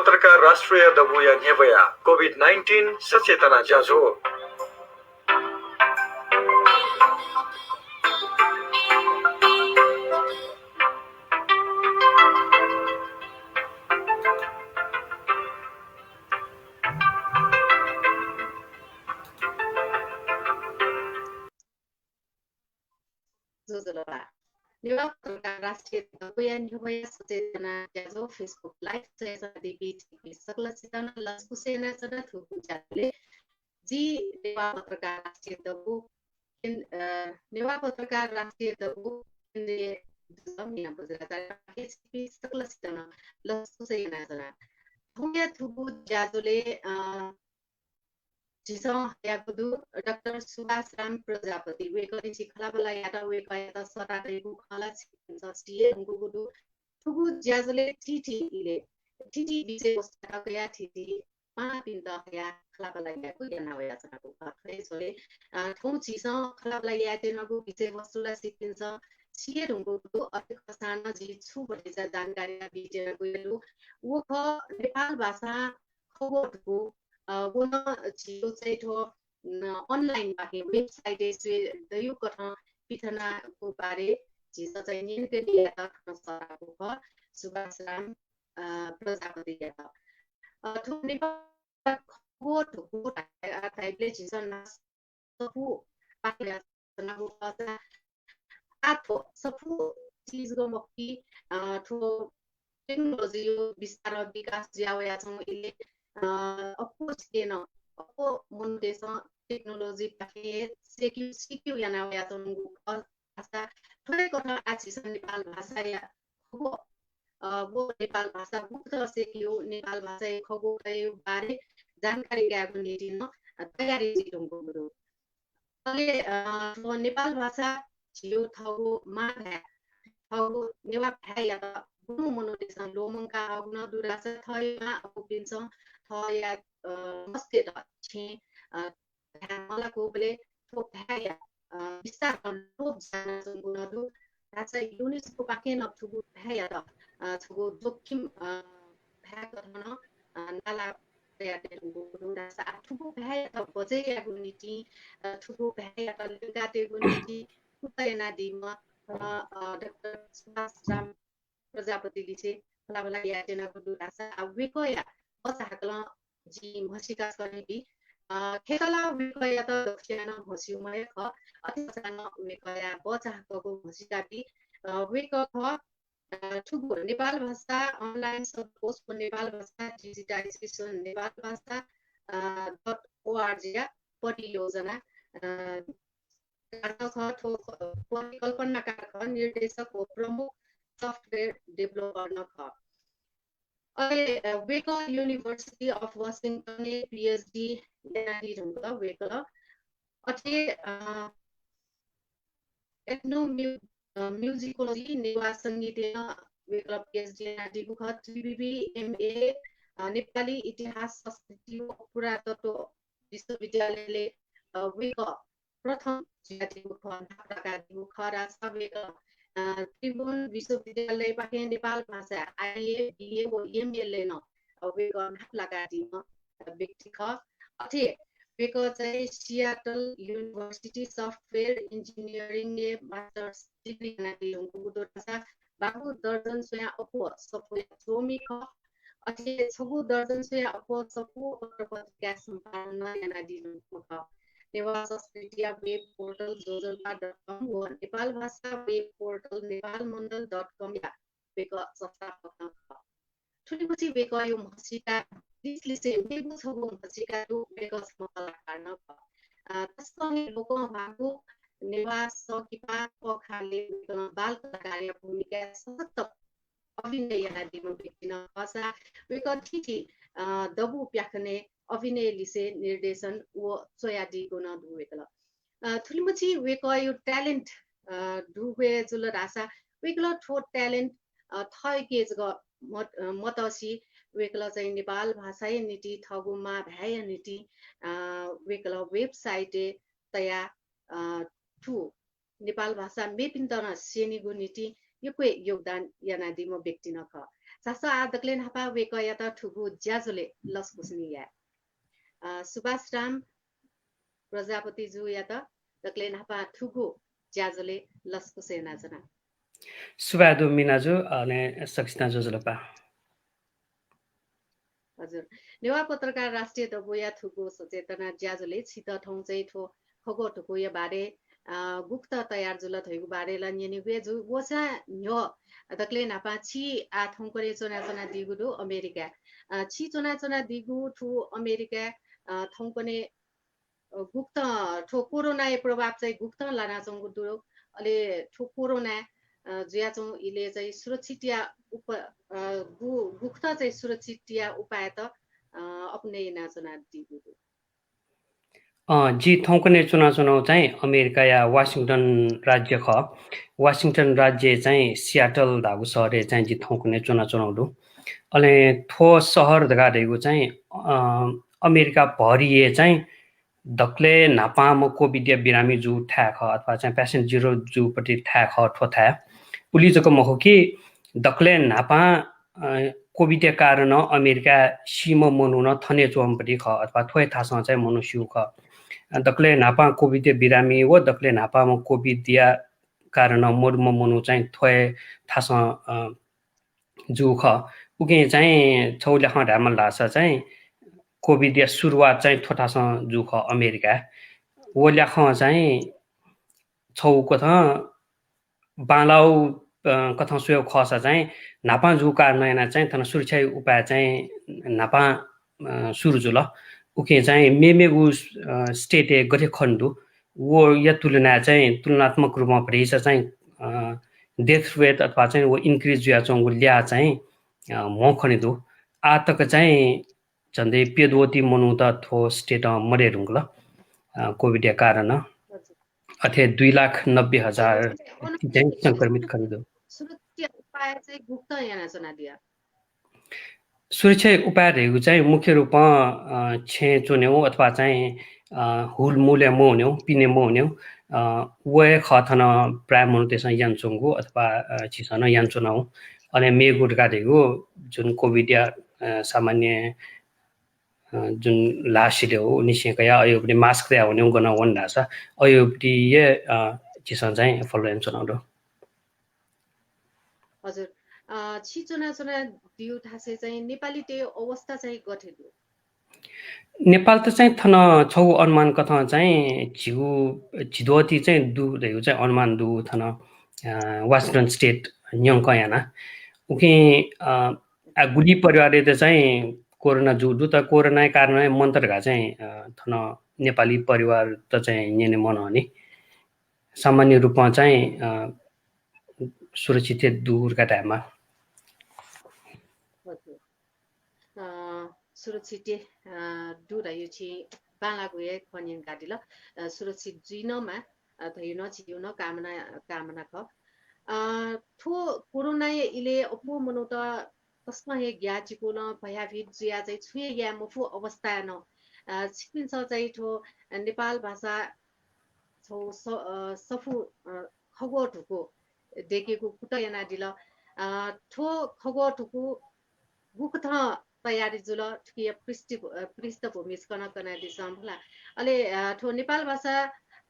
Patrakar Rastriya Dabu ya Newa COVID-19 sacetana jazo. Newa Patrakar Rastriya Dabu ya Newa sacetana jazo Facebook live saya di BTV सकल सिताना लसकुसेना सदा थुकु जाले जी नेवा पत्रकार राष्ट्रिय दबु नेवा पत्रकार राष्ट्रिय दबु ने जमिना बजरा केसीपी सकल सिताना लसकुसेना सदा थुया थुकु जाजोले जिसो यागुदु डाक्टर सुभाष राम प्रजापति वेकरि सिखलाबला याता वेकया सरारेगु खला सिए गुगुदु थुगु ज्याजले टिटी विषय वस्तु कया टिटी पापिन्द या खलाबला यागु यानावया सनाको खैसले थौ चिस खलाबला यातेनगु विषय वस्तुला सिकिन्छ सिए रुगुदु अतिकसान जी छु बढेजा जानकारी बिटेर गयलु वख नेपाल भाषा खबरको वो जियो चाहिँ ठो अनलाइन बाके वेबसाइट से यो कथा पिथना को बारे जिस चाहिँ निके दिया था सराको ख सुभाष राम प्रजापति या थुने को ठो टाइपले जिस न सफु पाके सनाको पासा आथो सफु चीज को मक्की ठो टेक्नोलोजी यो विस्तार विकास ज्यावया छौं इले अपोज केन अपो मुन्देस टेक्नोलोजी पाके सिक्यु याना या तंगु भाषा थोरै कथा आछिस नेपाल भाषा या खगो वो नेपाल भाषा बुझ सिक्यु नेपाल भाषा खगो बारे जानकारी गाएको निटिन तयारी जिटुङको गुरु अहिले नेपाल भाषा छियो थगो माघा थगो नेवा भाया त गुनु मनुदेश लोमंका आउन दुरासा थयमा अपुपिन्छ थया मस्ते त छे मला कोबले थो भाया विस्तार लोप जान संगुनदु रासा युनिसको पाके नथुगु भाया त छगु जोखिम भाया गर्न नाला तयार गुरु रासा आठुगु भाया त बजे यागु नीति ठुगु भाया त लिगाटेगु नीति कुतयना दिमा डाक्टर सुभाष राम प्रजापति लिसे फलाबला याटेना गुरु रासा अवेकोया बचाकला जी मसिका सनेबी खेतला वेकया त दक्षिण भसिउमय ख अतिसान वेकया बचाकको भसिकाबी वेक ख ठुगु नेपाल भाषा अनलाइन सबकोर्स नेपाल भाषा डिजिटाइजेसन नेपाल भाषा .org या परियोजना परिकल्पनाकार निर्देशक हो प्रमुख सफ्टवेयर डेभलपर नख वेकल युनिभर्सिटी अफ वाशिंगटन पीएचडी यानी ढुंगा वेकल अथे एथनो म्युजिकोलॉजी नेवा संगीत वेकल पीएचडी यानी बुख टीबीबी एमए नेपाली इतिहास संस्कृति पुरातत्व विश्वविद्यालयले वेक प्रथम जाति बुख ढाकाका बुख रासा वेक त्रिभुवन विश्वविद्यालय पाके नेपाल भाषा आइए बिए वो एमएलए न वेक ढाकाका व्यक्ति ख अथे वेक चाहिँ सियाटल युनिभर्सिटी सफ्टवेयर इन्जिनियरिङ ए मास्टर्स डिग्री नाति हुँगु रासा बाबु दर्जन सोया अपो सफो सोमी ख अथे छगु दर्जन सोया अपो सफो पत्रपत्रिका सम्पादन याना दिनु ख नेवा संस्कृति वेब पोर्टल जोजलपा.com व नेपाल भाषा वेब पोर्टल नेपालमण्डल.com या वेक संस्थापक ठुलीपछि वेक यो मसिका दिसलिसे वेगु छगु मसिका दु वेक समकलाकार न तस्कने लोक भागु नेवा सकिपा पखाले बाल कलाकार भूमिका सशक्त अभिनय याना दिनु व्यक्ति न भाषा वेक ठिठी दबु प्याखने अभिनय लिसे निर्देशन वो सोयादी गुण दुवेकल थुलिमछि वेक यो ट्यालेन्ट दुवे जुल रासा वेकल ठो ट्यालेन्ट थय केज ग मतसी वेकल चाहिँ नेपाल भाषा नीति थगुमा भ्याय नीति वेकल वेबसाइट तया ठु नेपाल भाषा मेपिन्तन सेनिगु नीति योको योगदान याना दिमो व्यक्ति नख Sasa adaklen hapa wekayata thugu jazole las kusniya. Subhas Ram Prajapati जू या त दक्लेन हपा ठुगु ज्याजले लस्को सेना जना सुबादु मिनाजु अनि सक्षिता जोजलपा हजुर नेवा पत्रकार राष्ट्रिय दबु या थुगु सचेतना ज्याजले छित ठौ चाहिँ ठो खगो ठुगु या बारे गुप्त तयार जुल थैगु बारे ला न्यनि वे जु वसा न्यो दक्लेन हपा छि आ ठौ करे चोना चोना दिगु दु अमेरिका छि चोना चोना दिगु ठु अमेरिका ठौ पनि गुप्त ठो कोरोना प्रभाव चाहिँ गुप्त लाना चंगु दुरो अले ठो कोरोना जुया चौ इले चाहिँ सुरक्षित गुप्त चाहिँ सुरक्षित उपाय त अपने नाचना दिगु जी थौकने चुनाव चाहिँ अमेरिका या वाशिंगटन राज्य ख वाशिंगटन राज्य चाहिँ सियाटल धागु सहर चाहिँ जी थौकने चुनाव दु अले थो सहर दगा देगु चाहिँ अमेरिका भरिए चाहिँ दक्ले नापाम कोभिड बिरामी जु ठा ख अथवा चाहिँ पेशेन्ट जीरो जु पटि ठा ख ठो था उली जको मखो कि दक्ले नापा कोभिड कारण अमेरिका सीम मनुन थने चोमपटि ख अथवा थोय थासँग चाहिँ मनुष्य ख दक्ले नापा कोभिड बिरामी व दक्ले नापामा कोभिड दिया कारण मोडम मनु चाहिँ थोय थासँग जु ख उके चाहिँ छौले ख ढामल लासा चाहिँ कोभिड या सुरुवात चाहिँ थोटासँग जु ख अमेरिका वो ल्याख चाहिँ छौको थ बालाउ कथा सुयो खसा चाहिँ नापा जु कारण चाहिँ थन सुरक्षा उपाय चाहिँ नापा सुरु जुल उके चाहिँ मेमेगु स्टेट गठे खण्डु वो या तुलना चाहिँ तुलनात्मक रूपमा भरिस चाहिँ डेथ रेट अथवा चाहिँ वो इन्क्रिज जुया चंगु ल्या चाहिँ म खनिदु आतक चाहिँ झन्डै पेदवती मनु त थो स्टेट मरे रुङ्गल कोभिड कारण अथे 2,90,000 चाहिँ संक्रमित खनिदु सुरक्षा उपाय चाहिँ गुप्त याना चना दिया सुरक्षा उपाय रहेको चाहिँ मुख्य रूपमा छे चुन्यौ अथवा चाहिँ हुल मूल्य मो हुन्यौ पिने मो हुन्यौ वे खथन प्राय मनु त्यसमा यानचुङगु अथवा छिसन यानचुनाउ अनि मेगुडका रहेको जुन कोभिड या सामान्य जुन लासिले हो निसेकया अयो पनि मास्क ल्या हुन्यौ गन वन नासा अयो पनि छिसन चाहिँ फलो यानचुनाउ हजुर छिचुना चुना दिउ थासे चाहिँ नेपाली ते अवस्था चाहिँ गठेदु नेपाल त चाहिँ थन छौ अनुमान कथा चाहिँ छिदोती चाहिँ दु रहेको चाहिँ अनुमान दु थन वाशिंगटन स्टेट न्यंक याना उके गुडी परिवारले त चाहिँ कोरोना जुडु त कोरोना कारण मन्तरगा चाहिँ थन नेपाली परिवार त चाहिँ नेने मन हने सामान्य रूपमा चाहिँ सुरक्षित दूरका टाइममा सुरक्षित दूर यो छि बाला गए खनिन गाडिल सुरक्षित जिनमा थैन छिउन कामना ख थो कोरोना इले अपो मनो त कसमा हे ग्याचिको न भयाभित जिया चाहिँ छुए या मफु अवस्था न छिपिन्छ चाहिँ ठो नेपाल भाषा छौ सफु खगो ठुको देखेको कुटयना दिल ठो खगो ठुको गुकथ तयारी जुल ठिय पृष्ठभूमि कना दिसमला अले ठो नेपाल भाषा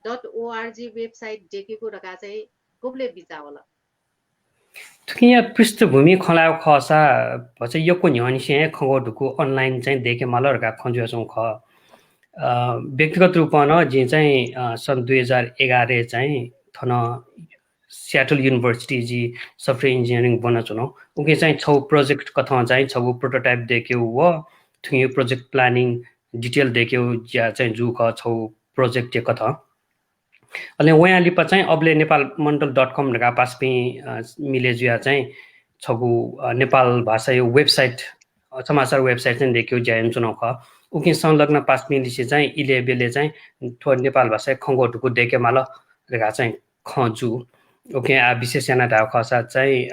.org वेबसाइट देखेको रका चाहिँ गोबले बिचावला ठिय पृष्ठभूमि खलाउ खसा भछ यको न्यनिसे खगोडको अनलाइन चाहिँ देखे मलरका खन्जु छौ ख व्यक्तिगत रूपमा न जे चाहिँ सन् 2011 चाहिँ थन सियाटल युनिभर्सिटी जी सफ्टवेयर इन्जिनियरिङ बन्न चुनौ उके चाहिँ छौ प्रोजेक्ट कथा चाहिँ छौ प्रोटोटाइप देख्यो व थुयो प्रोजेक्ट प्लानिङ डिटेल देख्यो ज्या चाहिँ जु ख छौ प्रोजेक्ट कथा अनि वहाँ लिपा चाहिँ अबले नेपाल मण्डल.com ढका पासपि मिले जुया चाहिँ छगु नेपाल भाषा यो वेबसाइट समाचार वेबसाइट चाहिँ देख्यो ज्यान चुनाउ ख उके संलग्न पासपि लिसे चाहिँ इलेबेले चाहिँ थो नेपाल भाषा खंगोटको देखे माल रेगा चाहिँ खजु ओके आ विशेष याना ढा खसा चाहिँ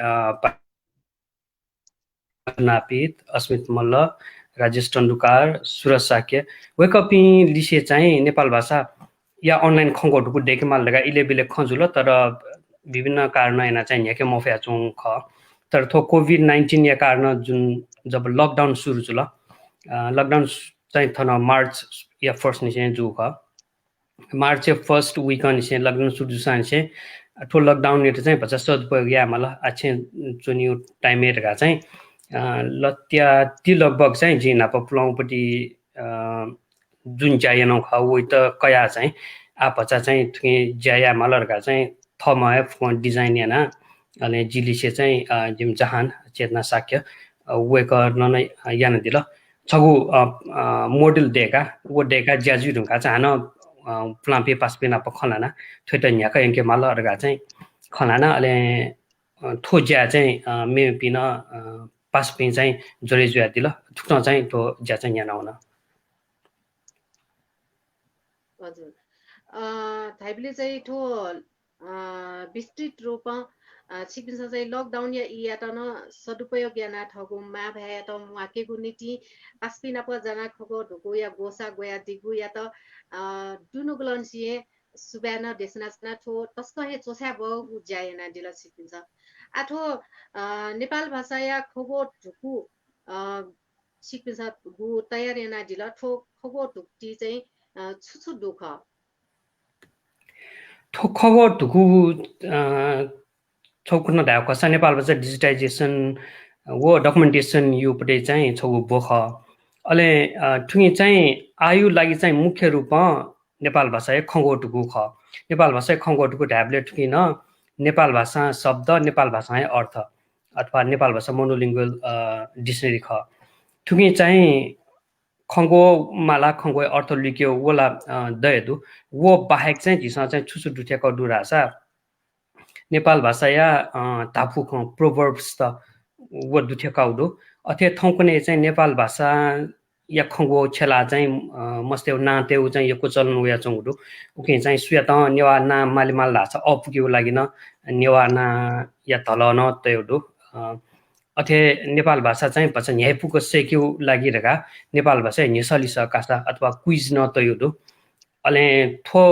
नापित अस्मित मल्ल राजेश टन्डुकार सुरज साक्य वेकपि लिसे चाहिँ नेपाल भाषा या अनलाइन खंगोटको देखे माल लगा इलेबेले खजुल तर विभिन्न कारण एना चाहिँ यके मफया चुङ ख तर थो कोभिड-19 या कारण जुन जब लकडाउन सुरु छु ल लकडाउन चाहिँ थन मार्च या फर्स्ट निसे जु ख मार्च या फर्स्ट वीक निसे लकडाउन सुरु सानिसे ठो लकडाउन नेट चाहिँ भचा सदुपयोग या मला आछे जुनियो टाइम हेरगा चाहिँ लत्या ती लगभग चाहिँ जिना पप्लौपटी जुन जायनौ ख उ त कया चाहिँ आ भचा चाहिँ थुके जाया मलरगा चाहिँ थमय फोन डिजाइन याना अनि जिलिसे चाहिँ जिम जहान चेतना साक्य वेकर न यान दिल छगु मोडल देका वो देका ज्याजु ढुका चाहन प्लाम्पे पासपे ना पखलाना थेट न्याका यंके मलरगा चाहिँ खलाना अले थो ज्या चाहिँ मे पिन पासपे चाहिँ जोरे जुया दिल थुक्न चाहिँ तो ज्या चाहिँ याना हुन हजुर थाइबले चाहिँ ठो विस्तृत रूपमा छिपिन्छ चाहिँ लकडाउन या इयाटन सदुपयोग याना ठगु मा भए त वाकेगु नीति पासपिना प जना खगो ढुकु या गोसा गोया दिगु या त दुनुगलनसिए सुब्याना देशना ठो तस्कहे चोसा बगु ज्यायना दिल छिपिन्छ आठो नेपाल भाषा या खगो ढुकु छिपिन्छ गु तयार याना दिल ठो खगो ढुक्टी चाहिँ छुछु दुख खगो ढुकु छौकुन धाव कसा नेपाल भाषा डिजिटाइजेसन वो डकुमेन्टेसन यो पटे चाहिँ छौ बोख अले ठुङी चाहिँ आयु लागि चाहिँ मुख्य रूपमा नेपाल भाषा खगो ढुकु ख नेपाल भाषा खगो ढुकु ढ्याबले ठुकिन नेपाल भाषा शब्द नेपाल भाषा अर्थ अथवा नेपाल भाषा मोनोलिङ्गुअल डिक्सनरी ख ठुकी चाहिँ खंगो माला खंगो अर्थ लिक्यो वला दयदु वो बाहेक चाहिँ झिसा चाहिँ छुसु दुठ्याको दुरासा नेपाल भाषा या ताफु ख प्रोभर्ब्स त वो दुठ्याकाउदु अथे थौकने चाहिँ नेपाल भाषा या खंगो छेला चाहिँ मस्तेउ नातेउ चाहिँ यको चलन उया चंगुदु उके चाहिँ सुया त नेवा ना मालिमाल लाछ अपुक्यो लागिन नेवा ना या तलन तयदु अथे नेपाल भाषा चाहिँ पछि न्यायपुको सेक्यु लागिरहेका नेपाल भाषा निसलिस कासा अथवा क्विज न तयुदु अले थो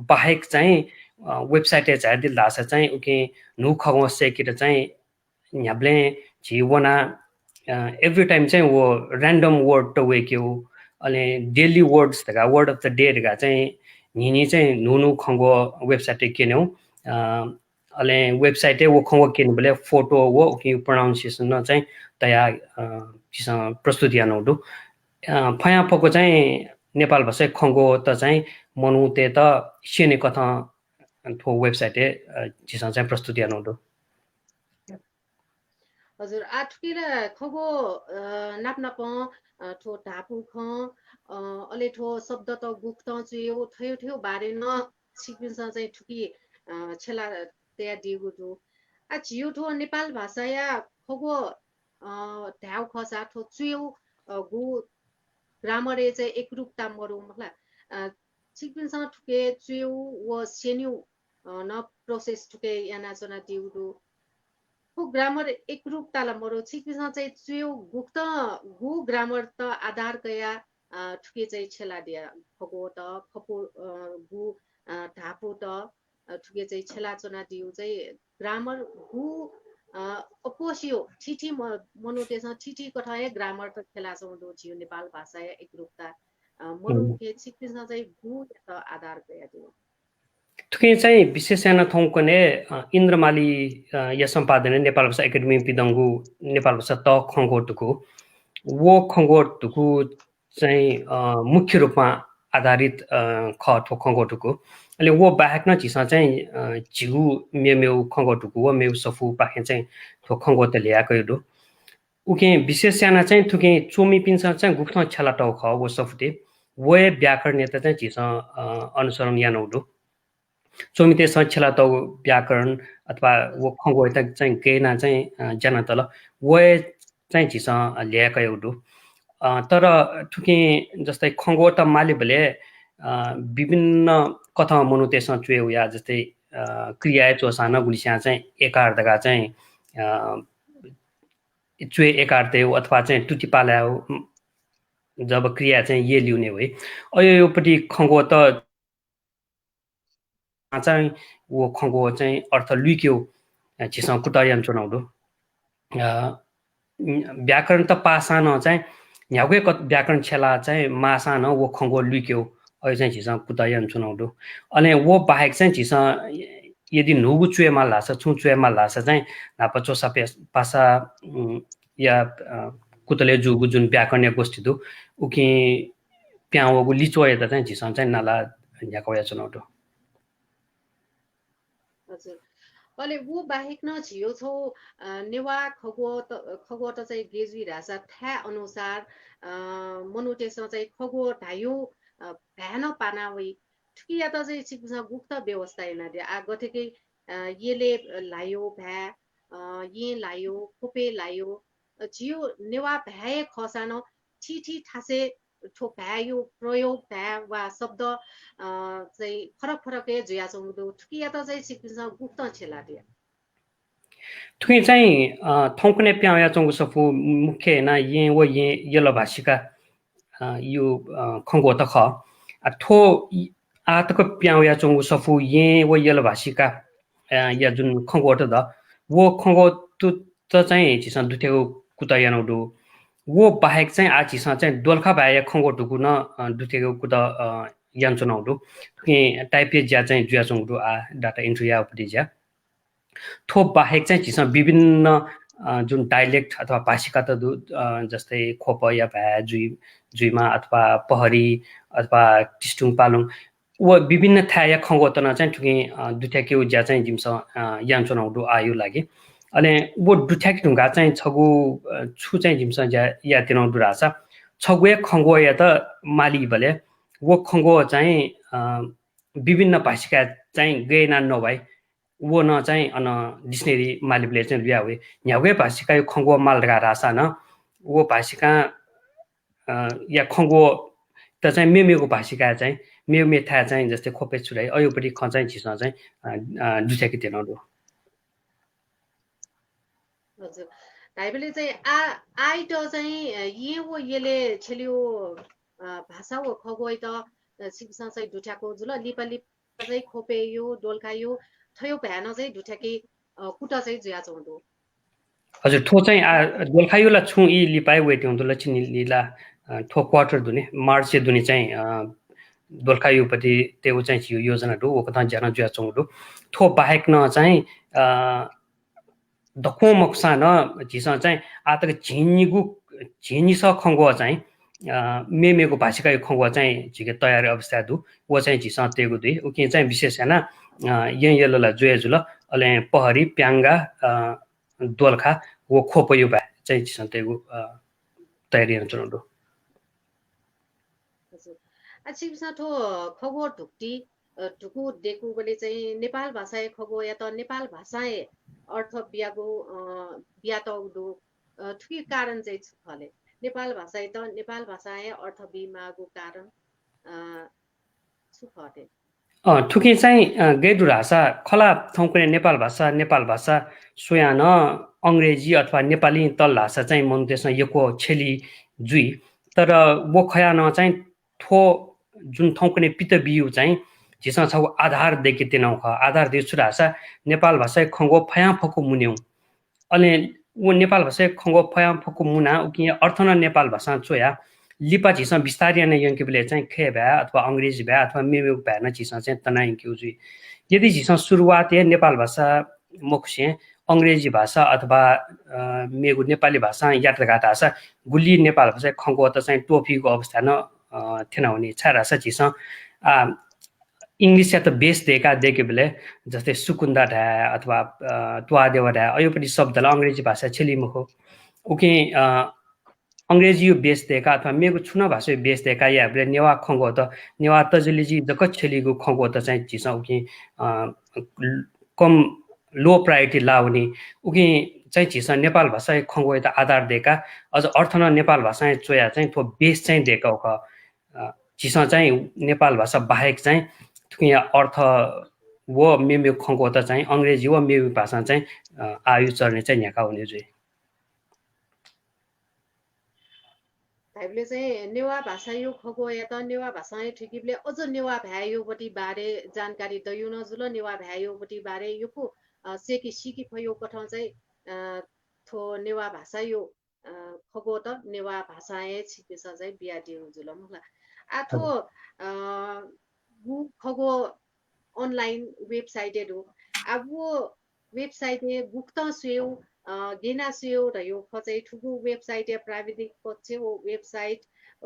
बाहेक चाहिँ वेबसाइट चाहिँ दिल दासा चाहिँ उके नु खगो सेकिर चाहिँ न्याब्ले जीवना एभ्री टाइम चाहिँ वो र्यान्डम वर्ड त वेक्यो अले डेली वर्ड्स तका वर्ड अफ द डे गा चाहिँ निनी चाहिँ नु खगो वेबसाइट केन्यौ अले वेबसाइट वो खंगो किन बले फोटो वो कि प्रोनाउन्सिएसन न चाहिँ तया किसा प्रस्तुति आनौदु फया पको चाहिँ नेपाल भाषा खंगो त चाहिँ मनुते त सेने कथा थो वेबसाइट जिसा चाहिँ प्रस्तुति आनौदु हजुर आठकिर खगो नाप्नाप ठो ढापु ख अले ठो शब्द त गुक्त चुयो थयो थयो बारे न सिक्पिन्छ चाहिँ ठुकी छेला त्या दिगुदु आ जियो ठो नेपाल भाषा या खगो ढ्याउ खसा ठो चुयो गु ग्रामर चाहिँ एकरूपता मरु मतलब सिक्पिन्छ ठुके चुयो व सेन्यु न प्रोसेस ठुके याना चना दिगुदु को ग्रामर एकरूपताला मरो छिकिसा चाहिँ चुयो गुक्त गु ग्रामर त आधार कया ठुके चाहिँ छेला दिया खगो त खपो गु ढापो त ठुके चाहिँ छेला चना दिउ चाहिँ ग्रामर गु अपोसियो ठिठी मनुतेसँग ठिठी कठाए ग्रामर त खेला चौदो छियो नेपाल भाषा एकरूपता मनुके छिकिसा चाहिँ गु त आधार कया दिउ थुके चाहिँ विशेष याना थौकने इन्द्रमाली या सम्पादन नेपाल भाषा एकाडेमी पिदंगु नेपाल भाषा त खंगोटुको वो खंगोटुको चाहिँ मुख्य रूपमा आधारित ख खंगोटुको अहिले वो बाहेक न झिसा चाहिँ झिगु मेमेउ खंगोटुको वो मेउ सफु पाखे चाहिँ थो खंगोत ल्याएको यो उके विशेष याना चाहिँ थुके चोमी पिन्छ चाहिँ गुप्त छला टाउ ख वो सफुते वो व्याकरण नेता चाहिँ झिसा अनुसरण यानौदु चोमिते सच्छला त व्याकरण अथवा वो खंगो त चाहिँ केना चाहिँ जना तल वो चाहिँ झिस ल्याएको एउटु तर ठुके जस्तै खंगो त माले भले विभिन्न कथा मनुतेसँग चुयो या जस्तै क्रिया चोसान गुलिस्या चाहिँ एकार्धका चाहिँ चुए एकार्थे अथवा चाहिँ टुटी पाल्या जब क्रिया चाहिँ ये लिउने भए अयोपट्टि खंगो त चाहिँ वो खंगो चाहिँ अर्थ लुक्यो छिसा कुटायाम चुनाउदो व्याकरण त पासान चाहिँ न्याउकै व्याकरण छेला चाहिँ मासान वो खङ्गो लुक्यो अहिले चाहिँ झिस कुदायन चुनाउडो अनि वो बाहेक चाहिँ झिस यदि नुगु चुएमा लाछ छु चुएमा लाछ चाहिँ नाप चोसा पासा या कुतले जुगु जुन व्याकरण गोष्ठी उकि प्याउगु लिचो यता चाहिँ झिस चाहिँ नाला न्याकया चुनाउडो हजुर अहिले वो बाहेक न छियो छौ नेवा खगो त चाहिँ गेजुई रासा ठ्या अनुसार मनुटेसँग चाहिँ खगो ढायो भ्यान पानावै ठुकिया त चाहिँ सिक्छ गुप्त व्यवस्था हैन रे आ गठेकै येले लायो भ्या ये लायो खोपे लायो छियो नेवा भ्याए खसानो ठिठी ठासे ठो भ्यायो प्रयोग भ्या वा शब्द चाहिँ फरक फरकै जुया चौँदो ठुकिया त चाहिँ सिक्छ गुप्त छेला रे थुइ चाहिँ थौकने प्याया चौँगु सफु मुख्य हैन ये वो ये यलो भाषिका यो खङ्गो त ख थो आतको प्याया चौँगु सफु ये वो यलो भाषिका या जुन खङ्गो त वो खङ्गो त चाहिँ झिसन दुथेको कुता यानौडु वो बाहेक चाहिँ आ झिसन चाहिँ दोलखा भाया खङ्गो ढुकु न दुथेको कुता यान चुनाउडु टाइपे ज्या चाहिँ जुया चौँडु आ डाटा इन्ट्री या उपरि ज्या थोप बाहेक चाहिँ झिसन विभिन्न जुन डाइलेक्ट अथवा भाषिका त जस्तै खोप या भ्या जुइमा अथवा पहरी अथवा टिस्टुङ पालुङ वो विभिन्न थाया या खङ्गोतन चाहिँ ठुकी दुठ्याके ज्या चाहिँ जिम्स यान चुनाउडु आयो लागि अनि वो दुठ्याके ढुङ्गा चाहिँ छगु छु चाहिँ जिम्स ज्या या तिनाउडु राछ छगु या खङ्गो या त माली भले वो खङ्गो चाहिँ विभिन्न भाषिका चाहिँ गएना नभए वो न चाहिँ अन डिक्सनेरी मालिकले चाहिँ ल्या हुए न्याउकै भाषिका यो खङ्गो मालगा रासा न वो भाषिका या खङ्गो त चाहिँ मेमेको भाषिका चाहिँ मेउ मेथा चाहिँ जस्तै खोपे छुराई अयोपट्टि खचाइ झिस्न चाहिँ दुठ्याकी तेनाउडु हजुर धाइबेले चाहिँ आइट चाहिँ ये वो येले छेलियो भाषा हो खगोइ त सिक्सा चाहिँ दुठ्याको जुल लिपाली चाहिँ खोपेयो डोल्कायो थयो भ्यान चाहिँ दुठ्याकी कुटा चाहिँ जुया चौँदो हजुर थो चाहिँ दोलखायुला छु इ लिपाइ वेट हुँदो चिनि लिला थो क्वार्टर दुने मार्च दुने चाहिँ दोलखायुपट्टि त्यो चाहिँ थियो योजनाहरू ओ कता ज्यान जुया चौँडु थो बाहेक न चाहिँ दखो मक्सा न झिसा चाहिँ आतक झिनिस खङ्गो चाहिँ मेमेको भाषिका यो खङ्गो चाहिँ झिके तयारी अवस्था दु वो चाहिँ झिसा तेगु दुई उकि चाहिँ विशेष हैन यला जुया जुल अले पहरी प्याङ्गा दोलखा वो खोपो यो भए चाहिँ झिसा तेगु तयारी चुनाउडु सिक्सा ठो खगो ढुकु डेकु बले चाहिँ नेपाल भाषा खगो या त नेपाल भाषा अर्थ बिया त उदो ठुकी कारण चाहिँ छले नेपाल भाषा त नेपाल भाषा अर्थ बिमागु कारण सुखते ठुकी चाहिँ गैडु भाषा खला थौकुने नेपाल भाषा सोयान अंग्रेजी अथवा नेपाली तल भाषा चाहिँ मन त्यसमा यको छेली जुई तर वो खयान चाहिँ थो जुन थौकुने पित बिउ चाहिँ झिसा छ आधार देखि तिनाउ ख आधार दिछु भाषा नेपाल भाषा खङ्गो फया फको मुन्यौ अनि वो नेपाल भाषा खङ्गो फया फको मुना उकि अर्थ न नेपाल भाषा चोया लिपा झिसा बिस्तारै नै यङ्किबले चाहिँ खे भ्या अथवा अंग्रेजी भ्या अथवा मेमे भ्या न झिसा चाहिँ तना यङ्क्यु जुई यदि झिसा सुरुवात नेपाल भाषा मुख्य अंग्रेजी भाषा अथवा मेगु नेपाली भाषा यात्रघाट भाषा गुली नेपाल भाषा खङ्गो त चाहिँ टोपीको अवस्था न थिएन हुने छारा छ झिसा इंग्लिश या त बेस देखे बेले जस्तै सुकुन्दा ढा अथवा त्वा देवा ढा अयोपट्टि शब्दलाई अंग्रेजी भाषा छेलिमुखो उकि अंग्रेजी यो बेस देखा अथवा मेगु छुना भाषा बेस देखा या हामीले नेवा खङ्गो त नेवा तजलिजी जक छेलिगु खङ्गो त चाहिँ झिसा उकि कम लो प्रायोरिटी लाउने उकि चाहिँ झिसा नेपाल भाषा खङ्गो त आधार देखा अझ अर्थ न नेपाल भाषा चोया चाहिँ थो बेस चाहिँ देखा हो झिसा चाहिँ नेपाल भाषा बाहेक चाहिँ यहाँ अर्थ वो मेमे खङ्गो त चाहिँ अंग्रेजी वा मेमे भाषा चाहिँ आयु चढ्ने चाहिँ यहाँका हुने चाहिँ हामीले चाहिँ नेवा भाषा यो खगो या त नेवा भाषा ठिकीले अझ नेवा भ्यायोपट्टि बारे जानकारी दयु न जुल नेवा भ्यायोपट्टि बारे यो सेकी सिकी फयो कठ चाहिँ थो नेवा भाषा यो खगो त नेवा भाषा ए छिपिस चाहिँ बियाटी जुल मुला आ थो गु खगो ऑनलाइन वेबसाइट दु अब वो वेबसाइट गुक्त सुयो गेना सुयो रह्यो खचै ठुगु वेबसाइट प्राविधिक पक्ष वो वेबसाइट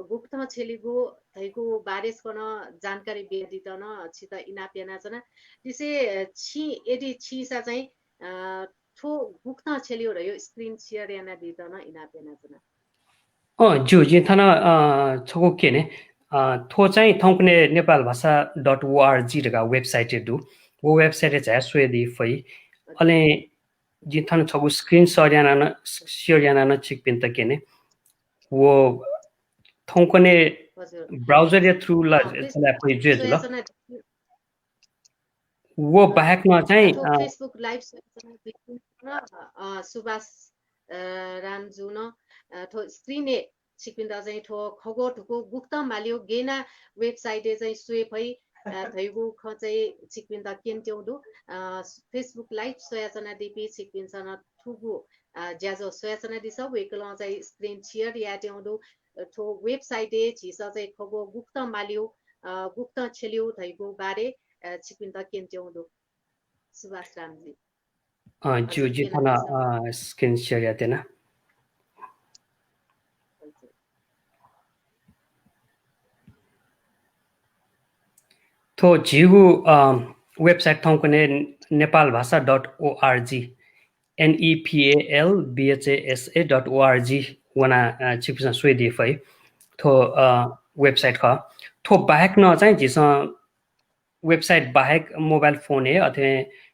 गुप्त छेलिगु धैगु बारेस कन जानकारी बेदितन छित इनापेना जना दिसे छि यदि छिसा चाहिँ थो गुप्त छेलियो रह्यो स्क्रिन शेयर याना दितन इनापेना जना जो जिथन छगु केने थो चाहिँ थौकने नेपाल भाषा .org रगा वेबसाइट दु वो वेबसाइट चाहिँ स्वेदी फै अले जिथन छगु स्क्रिन शेयर याना न छिकपिन त केने वो थौकने ब्राउजर या थ्रु ला चला पय जे ल वो बाहेक न चाहिँ फेसबुक लाइभ सुभाष रामजु न थो स्क्रिने छिकपिन्दा चाहिँ थो खगो ठुको गुप्त मालियो गेना वेबसाइट चाहिँ सुए भई धैगु ख चाहिँ छिकपिन्दा केन्ट्याउदु फेसबुक लाइभ सोयाचना दिपी छिकपिन्सन ठुगु ज्याजो सोयाचना दिस वेकल चाहिँ स्क्रिन शेयर याट्याउदु थो वेबसाइट छिस चाहिँ खगो गुप्त मालियो गुप्त छेलियो धैगु बारे छिकपिन्दा केन्ट्याउदु सुभाष रामजी जो जिथन स्क्रिन शेयर यातेना तो जिगु वेबसाइट थौकने नेपाल भाषा .org NEPALBHASA.org वना छिपिस स्वेदी फै थो वेबसाइट ख थो बाहेक न चाहिँ जिस वेबसाइट बाहेक मोबाइल फोन है अथे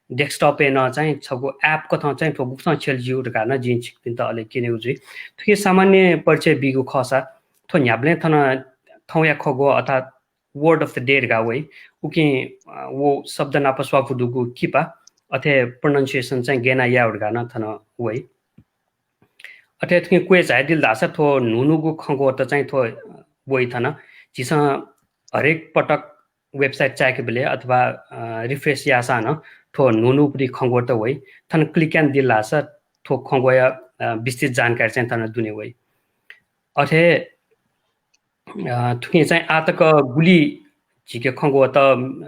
डेस्कटप न चाहिँ छगु एप कथा चाहिँ थो बुक्स छेल जिउ रका न जिन छिपिन त अले किने उजि थके सामान्य परिचय बिगु खसा थो न्याब्ले थन थौया खगो अर्थात वर्ड अफ द डे रका वै उके वो शब्द नापस्वा फुदुगु किपा अथे प्रोनाउन्सिएसन चाहिँ गेना याउड गान थन वै अथे थके क्वेज हाइदिल दास थो नुनुगु खगो त चाहिँ थो वै थन जिस हरेक पटक वेबसाइट चाके बेले अथवा रिफ्रेश यासा न थो नुनु पुरी खगो त वै थन क्लिक एन्ड दिल दास थो खगो या विस्तृत जानकारी चाहिँ थन दुने वै अथे थुके चाहिँ आतक गुली जिके खगो त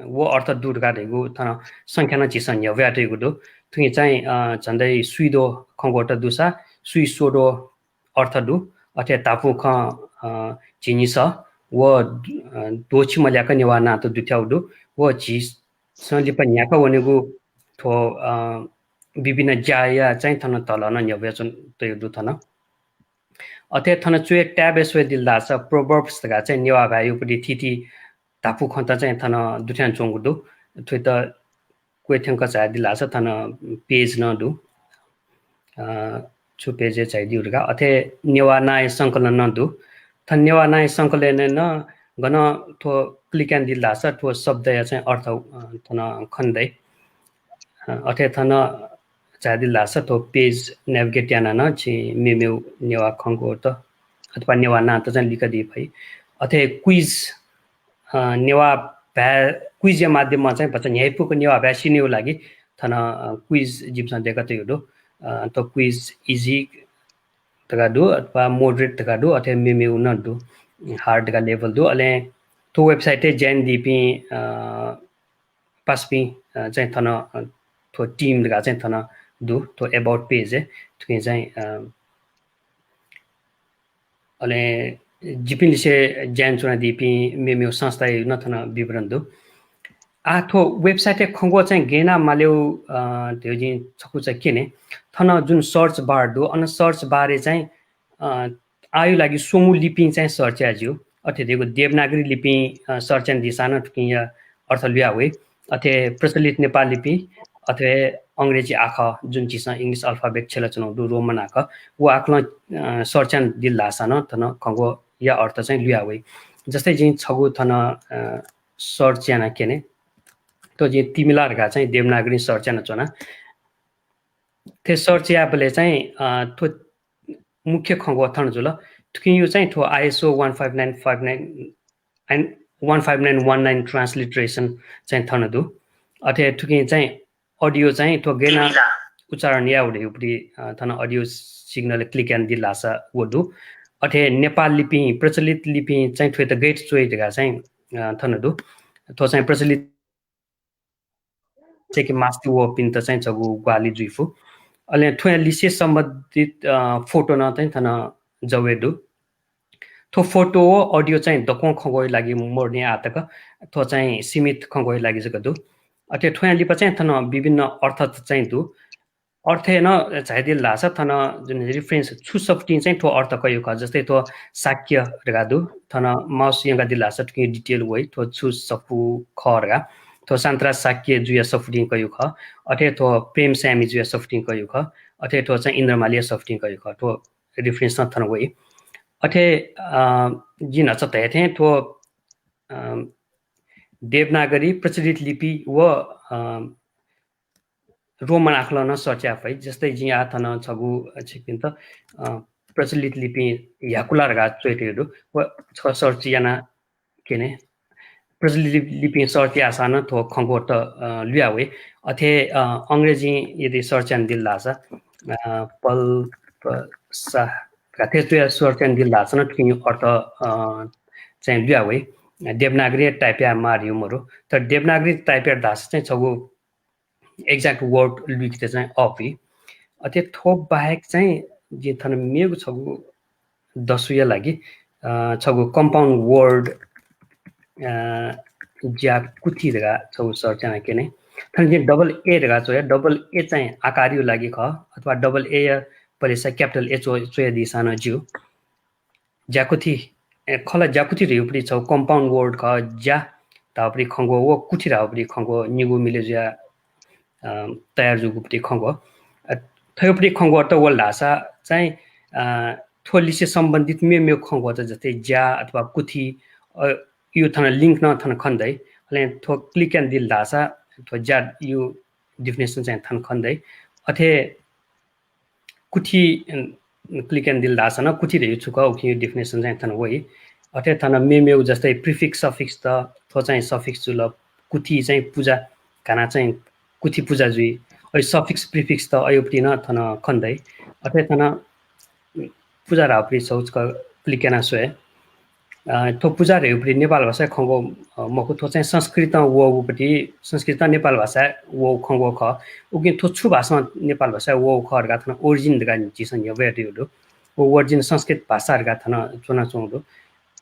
वो अर्थ दूर गाडेगु थन संख्या न जिसन य व्याटेगु दु थुके चाहिँ झन्दै सुइदो खगो त दुसा सुइ सोडो अर्थ दु अथे तापु ख जिनिस वो दोछि मल्याक निवा ना त दुथ्याउ दु वो जि सलि पनि याक वनेगु थो विभिन्न जाया चाहिँ थन तल न न्यव्यचन तय दु थन अथे थन चुए ट्याब एसवे दिलदा छ प्रोभर्ब्स तगा चाहिँ नेवा भायु पुडी थिति तापु खन्त चाहिँ थन दुठ्यान चोंगु दु थ्वे त क्वेथ्यंक चाहिँ दिला छ थन पेज न दु छु पेज चाहिँ दिउरगा अथे नेवा नाय संकलन न दु थन नेवा नाय संकलन न गन थो क्लिक एन्ड दिला छ थो शब्द या चाहिँ अर्थ थन खन्दै अथे थन चादिला छ थो पेज नेभिगेट याना न छि मेमेउ नेवा खंगो त अथवा नेवा ना त चाहिँ लिख दिए भई अथे क्विज नेवा भ्या क्विज या माध्यममा चाहिँ बच्चा न्यायपुको नेवा भ्यासिनेउ लागि थन क्विज जिमसन देका त यो त क्विज इजी तगा दु अथवा मोडरेट तगा दु अथे मेमेउ न दु हार्ड का लेभल दु अले तो वेबसाइट जैन दिपी पासपी चाहिँ थन थो टिम दगा चाहिँ थन दु तो अबाउट पेज है तो चाहिँ अले जिपिन से ज्यान चुना दिपी मेमेउ संस्था न थन विवरण दु आ थो वेबसाइट खंगो चाहिँ गेना मालेउ त्यो जि छकु चाहिँ केने थन जुन सर्च बार दु अन सर्च बारे चाहिँ आयु लागि सोमु लिपि चाहिँ सर्च आज्यु अथे दिगो देवनागरी लिपि सर्च एन्ड दिसान ठकिया अर्थ लिया वे अथे प्रचलित नेपाली लिपि अथे अंग्रेजी आख जुन चिस इंग्लिश अल्फाबेट छेला चुनाउ दु रोमन आख वो आखल सर्च एन्ड दिल लासान थन खंगो या अर्थ चाहिँ लिया वे जस्तै जि छगु थन सर्च याना केने तो जे तिमिलारका चाहिँ देवनागरी सर्च याना चना ते सर्च यापले चाहिँ थो मुख्य खंगो थन जुल थुकि यो चाहिँ थो ISO 15959 एन्ड 15919 ट्रान्सलिटरेसन चाहिँ थन दु अथे थुकि चाहिँ अडियो चाहिँ थो गेना उच्चारण या उडे उपरि थन अडियो सिग्नल क्लिक एन्ड दिलासा वडु अथे नेपाल लिपि प्रचलित लिपि चाहिँ ठुए त गेट चोइगा चाहिँ थनदु थो चाहिँ प्रचलित चाहिँ कि मास्ति वो पिन त चाहिँ छगु ग्वाली जुइफु अले ठुया लिसे सम्बन्धित फोटो न चाहिँ थन जवेदु थो फोटो अडियो चाहिँ दको खगोइ लागि मोर्ने आतक थो चाहिँ सीमित खगोइ लागि जगदु अथे ठुया लिपा चाहिँ थन विभिन्न अर्थ चाहिँ दु अर्थ न झाइदिल लासा थन जुन रिफरेन्स छु सफ्टिङ चाहिँ थो अर्थ कयो ख जस्तै थो साक्य रगादु थन माउस यंगा दिलासा टुकि डिटेल वइ थो छु सफु खरगा थो सान्त्रा साक्य जुया सफ्टिङ कयो ख अथे थो प्रेम स्यामी जुया सफ्टिङ कयो ख अथे थो चाहिँ इन्द्रमालिया सफ्टिङ कयो ख थो रिफरेन्स न थन वइ अथे जिन छ थे थो देवनागरी प्रचलित लिपि व रोमन आखलन सच्या फै जस्तै जिया थन छगु छिकिन त प्रचलित लिपि याकुला रगा चोइटेडु व छ सर्चियाना केने प्रचलित लिपि सर्ची आसान थो खंगो त लुयावे अथे अंग्रेजी यदि सर्चन दिल्लासा पल सा काथे त्यो सर्चन दिल्लासा न किन अर्थ चाहिँ लुयावे देवनागरी टाइपया मारियुमरो त देवनागरी टाइपया दास चाहिँ छगु एक्ज्याक्ट वर्ड लिखिते चाहिँ अपि अथे थोप बाहेक चाहिँ जे थन मेगु छगु दसुया लागि छगु कम्पाउन्ड वर्ड ज्या कुथि रगा छगु सर्चना केने थन जे डबल ए रगा छ डबल ए चाहिँ आकारियो लागि ख अथवा डबल ए परेसा क्यापिटल एच ओ चोय दिसान ज्यू ज्याकुथि खला ज्याकुथि रेउपरि छ कम्पाउन्ड वर्ड ख ज्या तापरि खंगो वो कुथि राउपरि खंगो निगु मिले ज्या तयार जुगुपति खंगो थयोपति खंगो त वल भाषा चाहिँ थोलिसे सम्बन्धित मेमे खंगो त जस्तै ज्या अथवा कुथि यो थन लिंक न थन खन्दै अले थो क्लिक एन्ड दिल भाषा थो ज्या यो डेफिनेसन चाहिँ थन खन्दै अथे कुथि क्लिक एन्ड दिल भाषा न कुथि रे छुक उकि डेफिनेसन चाहिँ थन वइ अथे थन मेमे जस्तै प्रिफिक्स सफिक्स त थो चाहिँ सफिक्स जुल कुथि चाहिँ पूजा खाना चाहिँ कुथि पूजा जुइ अ सफिक्स प्रिफिक्स त अयोपति न थन खन्दै अथे थन पूजा रापरि सोच क क्लिकेना सोए थो पूजा रेउपरि नेपाल भाषा खंगो मको थो चाहिँ संस्कृत वो उपति संस्कृत नेपाल भाषा वो खंगो ख उकि थो छु भाषा नेपाल भाषा वो ख रगा थन ओरिजिन रगा जिसन यवेटिउडो वो ओरिजिन संस्कृत भाषा रगा थन चुना चौडो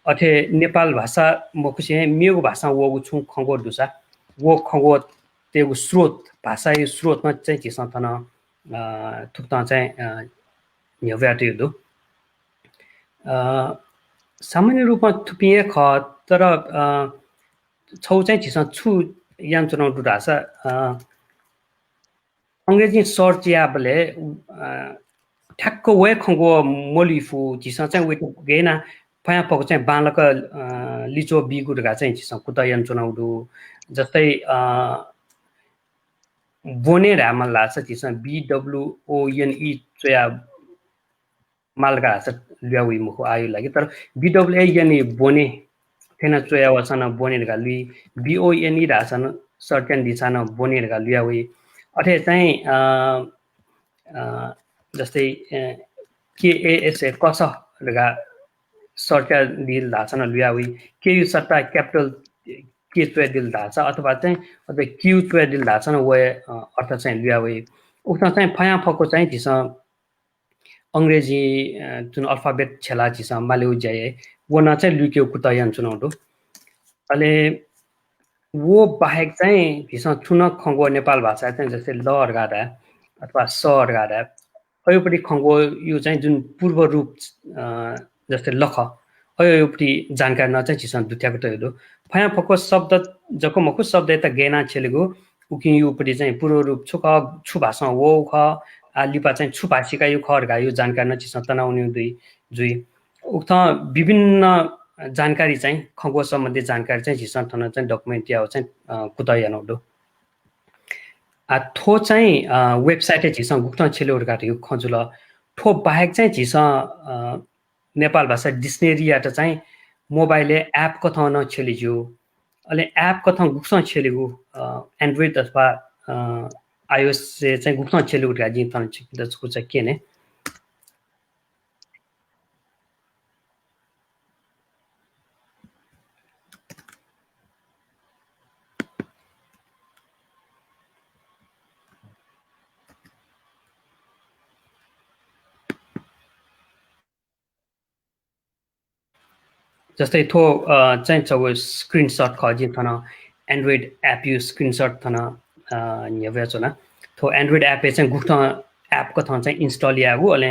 अथे नेपाल भाषा मकुसे मेगु भाषा वो छु खंगो दुसा वो खंगो तेगु स्रोत भाषा यो स्रोतमा चाहिँ जिसन थन थुक्ता चाहिँ यवेटिउडो सामान्य रूपमा थुपिए ख तर छौ चाहिँ जिसन छु याम चुनाउ भाषा अंग्रेजी सर्च या बले ठ्याक्क वे खंगो मोलिफु जिसन चाहिँ वे गेना पया पको चाहिँ बालक लिचो बिगु रगा चाहिँ जिसन कुता याम चुनाउ जस्तै बोने रामल लाछ जिसन BWONE चया मालगा छ ल्याउइ मुखो आयु लागि तर BWANE बोने थेना चोया वसन बोने रगा लुइ BONE रासन सर्टेन दिसान बोने रगा ल्याउइ अथे चाहिँ जस्तै KASA कस रगा सर्टेन दिल दासन ल्याउइ के यु सट्टा क्यापिटल के चोया दिल दाछ अथवा चाहिँ अथवा क्यु चोया दिल दाछन वे अर्थ चाहिँ ल्याउइ उक्त चाहिँ फया फको चाहिँ दिस अंग्रेजी जुन अल्फाबेट छेला जिस मालेउ जाए वो न चाहिँ लुक्यो कुतयान चुनाउडो अले वो बाहेक चाहिँ भिस छुन खंगो नेपाल भाषा चाहिँ जस्तै ल अर्गादा अथवा स अर्गादा अयोपटि खंगो यो चाहिँ जुन पूर्व रूप जस्तै लख अयोपटि जानकारी न चाहिँ जिस दुत्याको तयलो फया फको शब्द जको मको शब्द त गेना छेलेगो उकि योपटि चाहिँ पूर्व रूप छु भाषा वो ख लिपा चाहिँ छु भाषिका यो खरगा यो जानकारी न जिस तनाउने दुई जुइ उक्त विभिन्न जानकारी चाहिँ खगो सम्बन्धी जानकारी चाहिँ जिस थन चाहिँ डकुमेन्ट या चाहिँ कुतयानौडो थो चाहिँ वेबसाइट जिस गुप्त छेलेउरगा यो खजुल थो बाहेक चाहिँ जिस नेपाल भाषा डिक्सनेरी याट चाहिँ मोबाइल एप कथा न छेलिजु अले एप कथा गुप्त छेलेगु एन्ड्रोइड अथवा iOS चाहिँ गुक्न चेलुगा जिन थन द छुचा केने जस्तै थो चाहिँ छ स्क्रिनशट खजिन थन एन्ड्रोइड एप यु स्क्रिनशट थन न्यव्या छ न थो एन्ड्रोइड एप चाहिँ गुक्न एप को थन चाहिँ इन्स्टल यागु अले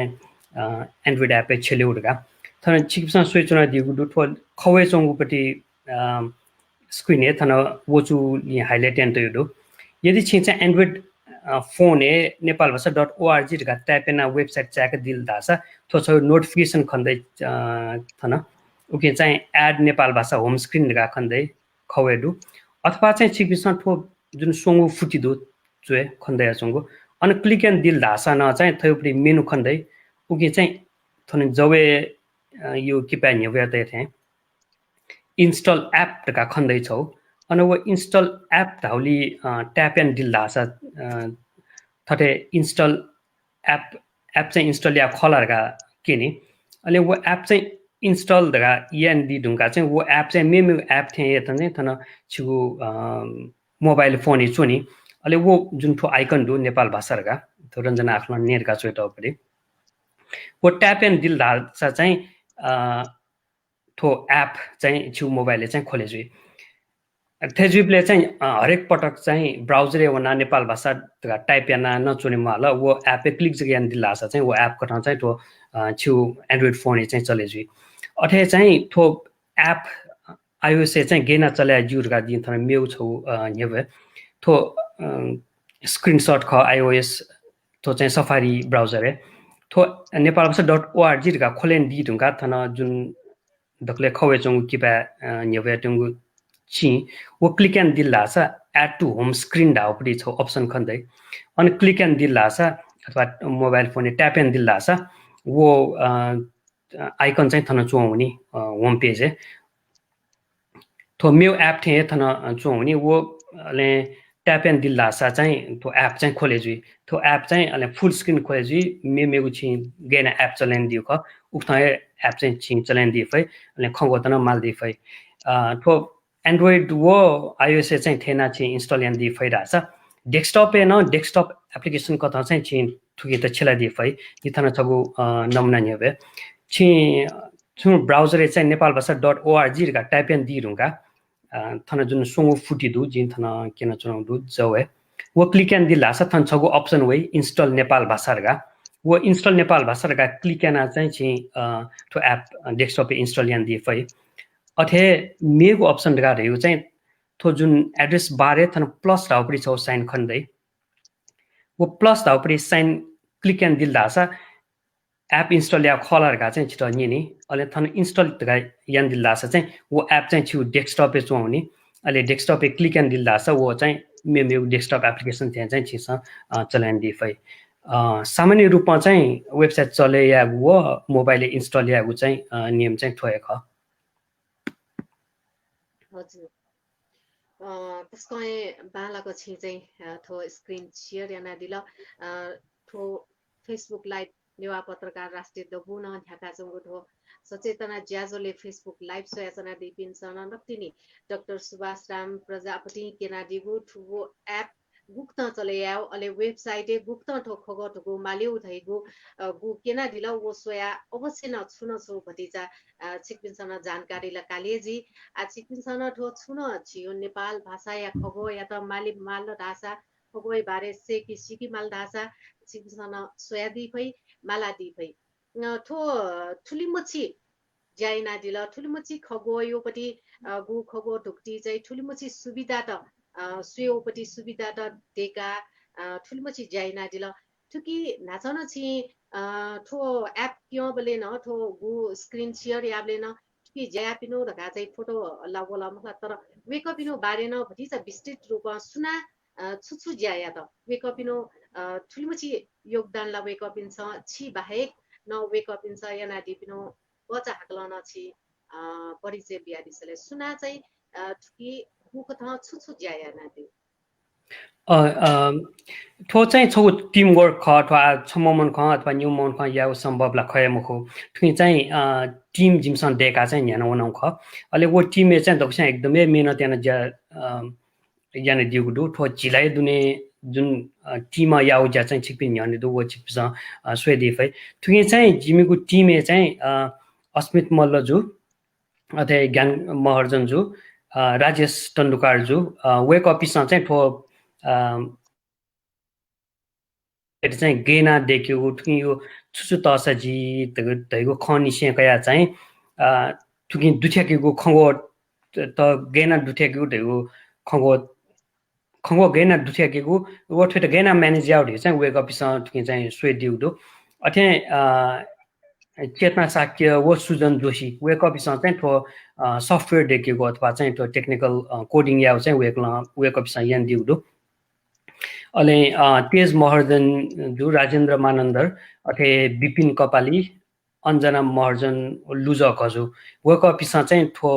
एन्ड्रोइड एप छेले उडगा थन छिपसन स्विचना दिगु दु थो खवे चंगुपटी स्क्रिन हे थन वचु हाइलाइट एन्ट युदु यदि छि चाहिँ एन्ड्रोइड फोन हे नेपाल भाषा .org गा टाइपेना वेबसाइट चाक दिल दासा थो छ नोटिफिकेसन खन्दै थन उके चाहिँ एड नेपाल भाषा होम स्क्रिन गा खन्दै खवेडु अथवा चाहिँ छिपिसन थो जुन सोंगु फुटिदु चुए खन्दै चंगु अनि क्लिक एन्ड दिल धासा न चाहिँ थयोपडी मेनु खन्दै उके चाहिँ थने जवे यो किपा न्यव्या थे इन्स्टल एप का खन्दै छौ अनि वो इन्स्टल एप धाउली ट्याप एन्ड दिल धासा थटे इन्स्टल एप चाहिँ इन्स्टल या खलरगा केनी अनि वो एप चाहिँ इन्स्टल दगा यान दि ढुंगा चाहिँ वो एप चाहिँ मेमु एप थे यतन चाहिँ थन छु मोबाइल फोन इचुनी अले वो जुन ठो आइकन दु नेपाल भाषारगा तो रञ्जना आफ्नो नेरगा चोइटा परे वो ट्याप एन्ड दिल धासा चाहिँ थो एप चाहिँ छु मोबाइलले चाहिँ खोलेजुई थेजुइपले चाहिँ हरेक पटक चाहिँ ब्राउजर वना नेपाल भाषा टाइप याना नचुने माल वो एप क्लिक जग्यान दिलासा चाहिँ वो एप कठा चाहिँ थो छु एन्ड्रोइड फोन चाहिँ चलेजुई अथे चाहिँ थो एप iOS चाहिँ गेना चल्या जुरगा दिन थन मेउ छौ नेवे थो स्क्रिनशट ख iOS थो चाहिँ सफारी ब्राउजर हे थो नेपाल भाषा .org गा खोलेन दि ढुंगा थन जुन दक्ले खवे चंगु किपा नेवे टंगु छि वो क्लिक एन्ड दिल लासा एड टु होम स्क्रिन धाउपडी छ अप्सन खन्दै अनि क्लिक एन्ड दिल लासा अथवा मोबाइल फोन ट्याप एन्ड दिल लासा वो आइकन चाहिँ थन चुउनी होम पेज हे थो मेउ एप थे थन चुउनी वो ले ट्याप एन्ड दिल लासा चाहिँ तो एप चाहिँ खोलेजुई तो एप चाहिँ अले फुल स्क्रिन खोलेजुई मेगु छि गेना एप चलेन दिउ ख उक्था एप चाहिँ छि चलेन दि फै अले खगो तना माल दि फै थो एन्ड्रोइड वो iOS चाहिँ थेना छि इन्स्टल यान दि फैरा छ डेस्कटप न डेस्कटप एप्लिकेसन कथा चाहिँ छि थुके त छिला दि फै इथन छगु नमुना न्यबे छि छु ब्राउजर चाहिँ नेपाल भाषा .org गा टाइप एन्ड दि रुंगा थन जुन सोंगु फुटिदु जिन थन केन चुनाउदु जवे वो क्लिक एन्ड दि लासा थन छगु अप्सन वे इन्स्टल नेपाल भाषा गा वो इन्स्टल नेपाल भाषा गा क्लिक एना चाहिँ छि तो एप डेस्कटप इन्स्टल यान दि फै अथे मेगु अप्सन गा रह्यो चाहिँ थो जुन एड्रेस बारे थन प्लस धाउपडी छ साइन खन्दै वो प्लस धाउपडी साइन क्लिक एन्ड दिल दासा एप इन्स्टल या खलर गा चाहिँ छिटो नि अले थन इन्स्टल गा यान दिल दासा चाहिँ वो एप चाहिँ छु डेस्कटप पे चुआउनी अले डेस्कटप पे क्लिक एन्ड दिल दासा वो चाहिँ मेगु डेस्कटप एप्लिकेसन त्यहाँ चाहिँ छिस चलान दि फै सामान्य रूपमा चाहिँ वेबसाइट चले या वो मोबाइल इन्स्टल या गु चाहिँ नियम चाहिँ ठोए ख हजुर त्यसको बालाको छि चाहिँ थो स्क्रिन शेयर याना दिल थो फेसबुक लाइभ नेवा पत्रकार राष्ट्रिय दबु न ढाका जंगु थो सचेतना ज्याजोले फेसबुक लाइभ सोयाचना दिपिन सन नक्तिनी डाक्टर सुभाष राम प्रजापति केना दिगु ठुगो एप गुप्त चलेयाव अले वेबसाइट गुप्त ठोखगो ठुगु मालिउ थैगु गु केना दिल वो सोया अवश्य न छुन छु भतिजा छिकपिनसन जानकारी ल कालेजी आ छिकपिनसन ठो छुन छियो नेपाल भाषा या खगो या त माली माल भाषा खगोइ बारे से कि सिकी माल भाषा छिकपिनसन सोया दि फै माला दि फै ठो ठुलिमछि ज्याइना दिल ठुलिमछि खगो योपटी गु खगो ढुक्टी चाहिँ ठुलिमछि सुविधा त सुयोपटी सुविधा त देका ठुलिमछि ज्याइना दिल ठुकी नाचन छि ठो एप क्यों बले न ठो गु स्क्रिन शेयर याबले न ठुकी ज्या पिनो ढका चाहिँ फोटो लावला मतलब तर वेकअपिनो बारे न भति छ विस्तृत रूपमा सुना छुछु ज्याया त वेकअपिनो ठुलिमछि योगदान ला वेकअपिन छि बाहेक न वेकअपिन छ याना दिपिनो बचा हाकलन छि परिचय बियादिसले सुना चाहिँ ठुकी गुको थ छुछु ज्याया नादि ठो चाहिँ छौ टिमवर्क ख अथवा छममन ख अथवा न्युमन ख या सम्भवला खयमुखो ठुइ चाहिँ टिम जिमसन डेका चाहिँ न्यानो वनाउ ख अले वो टिम चाहिँ दक्ष एकदमै मेहनत याना ज्या याना दिगुडु ठो जिलाइ दुने जुन टिम याउ ज्या चाहिँ छिपिन न्याने दु वो छिपिस स्वेदिफै ठुइ चाहिँ जिमीको टिमे चाहिँ अस्मित मल्लजु अथे ज्ञान महर्जनजु राजेश टन्डुकारजु वेक अफिसमा चाहिँ ठो चाहिँ गेना देख्यो ठुकी यो छुसु तसजी तैगो खनिसे कया चाहिँ ठुकी दुठ्याकेको खंगो त गेना दुठ्याकेको तैगो खंगो गेना दुठ्याकेको वो ठेट गेना म्यानेज आउट चाहिँ वेक अफिसमा ठुकी चाहिँ स्वे दिउदो अथे चेतना साक्य वो सुजन जोशी वेक अफिसमा चाहिँ ठो सफ्टवेयर देखेको अथवा चाहिँ ठो टेक्निकल कोडिङ याउ चाहिँ वेक अफिसमा यान दिउदो अले तेज महर्जन जो राजेन्द्र मानन्दर अथे विपिन कपाली अञ्जना महर्जन लुज खजु वेक अफिसमा चाहिँ ठो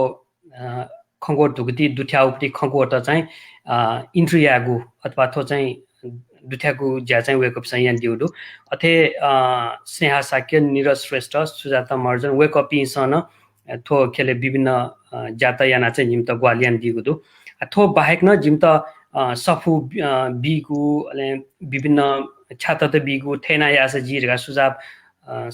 खंगो ढुगती दुठ्याउपटी खंगो त चाहिँ इन्ट्रियागु अथवा थो चाहिँ दुठ्यागु ज्या चाहिँ वेक अफिसमा यान दिउदु अथे स्नेहा साक्य निरज श्रेष्ठ सुजाता महर्जन वेक अफिसमा थो खेले विभिन्न जाता याना चाहिँ जिम त ग्वालियन दिगुदु थो बाहेक न जिम त सफु बिगु अले विभिन्न छाता त बिगु थेना यास जिरगा सुझाव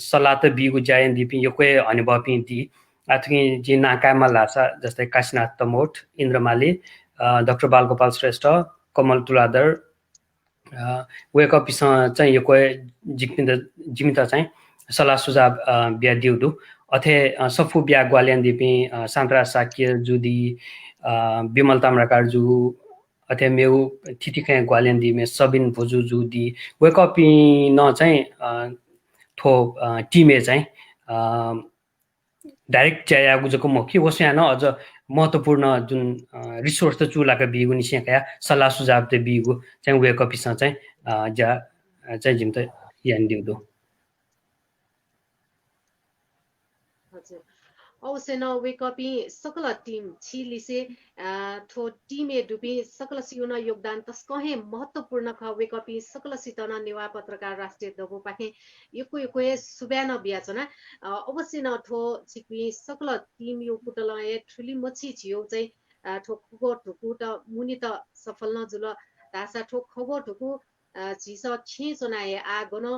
सल्लाह त बिगु जायन दिपि योकै अनुभव पिन्ति अथि जि नाकामा लासा जस्तै काशीनाथ तमोट इन्द्रमाली डाक्टर बालगोपाल श्रेष्ठ कमल तुलादर वेक अफिसमा चाहिँ योकै जिमिता चाहिँ सल्लाह सुझाव बिया दिउदु अथे सफु बिया ग्वालियन दिपि सान्त्रा साक्य जुदी विमल ताम्राकारजु अथे मेउ थितिखे ग्वालियन दिमे सबिन भुजु जुदी वेक अफि न चाहिँ थो टिमे चाहिँ डाइरेक्ट चाहिँ आगुजको मखि वस्या न अझ महत्त्वपूर्ण जुन रिसोर्स त चुलाका बिगु निस्या सल्लाह सुझाव त बिगु चाहिँ वेक अफिसमा चाहिँ जा चाहिँ जिम त यान दिउदो हजुर औसेन वेकअपी सकल टीम छिलिसे थो टीमे डुबी सकल सिउन योगदान तस कहे महत्वपूर्ण ख वेकअपी सकल सितन नेवा पत्रकार राष्ट्रिय दबु पाखे यको सुब्यान बियाचना अवश्य न थो छिक्वी सकल टीम यो कुटलए ठुली मछि छियो चाहिँ ठो खगो ठुकु त मुनि त सफल न जुल दासा ठो खगो ठुकु झिस खे चनाए आ गन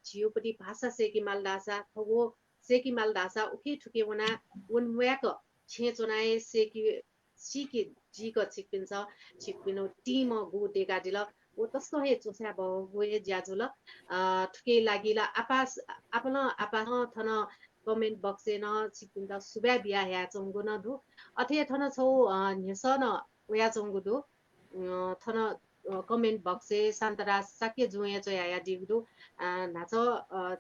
छियोपटी भाषा सेकी माल दासा खगो सेकी माल दासा उके ठुके वना वन व्याक छे चनाए सेकी सिकी जीक छिक्पिन्छ छिक्पिनो टीम गु डेगा दिल ओ तस्को हे चोसा बगुए ज्याजुल ठुके लागिला आपा थन कमेन्ट बक्स न छिक्पिन्छ सुब्या बिया या चंगु न दु अथे थन छौ नेस न वया चंगु दु थन कमेन्ट बक्स शान्तरा साके जुया चया दिगु नाच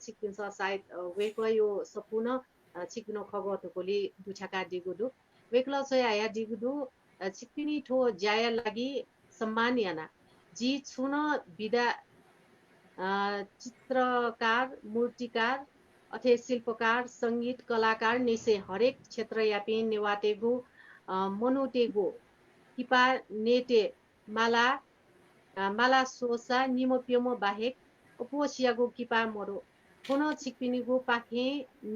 छिक्पिन्छ सायद वेको यो सपुन छिक्पिनो खगो टोकोली दुछाका दिगुदु वेकला चया दिगुदु छिक्पिनी ठो ज्याया लागि सम्मान याना जी छुन विदा चित्रकार मूर्तिकार अथे शिल्पकार संगीत कलाकार निसे हरेक क्षेत्र यापि नेवाटेगु मनुटेगु किपा नेटे माला सोसा निमो पियोमो बाहेक उपसियागु किपा मरो फोन छिक्पिनीगु पाखे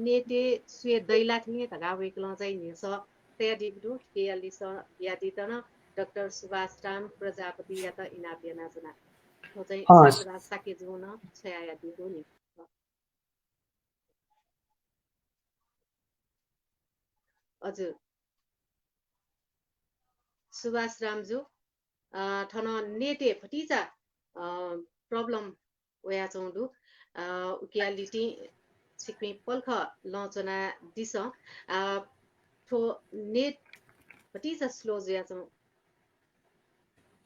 नेटे सुए दैला थिए तगा वेकला चाहिँ नेस तयादिगु केयालिस यादितन डाक्टर सुभाष राम प्रजापति या त इनापियना जना हो चाहिँ सारा साके जुन छया यादिगु नि हजुर सुभाष रामजु थन नेटे फटिजा प्रब्लम वया चौदु उकियालिटी सिक्मी पल्ख लचना दिस थो नेट फटिजा स्लो जया चौ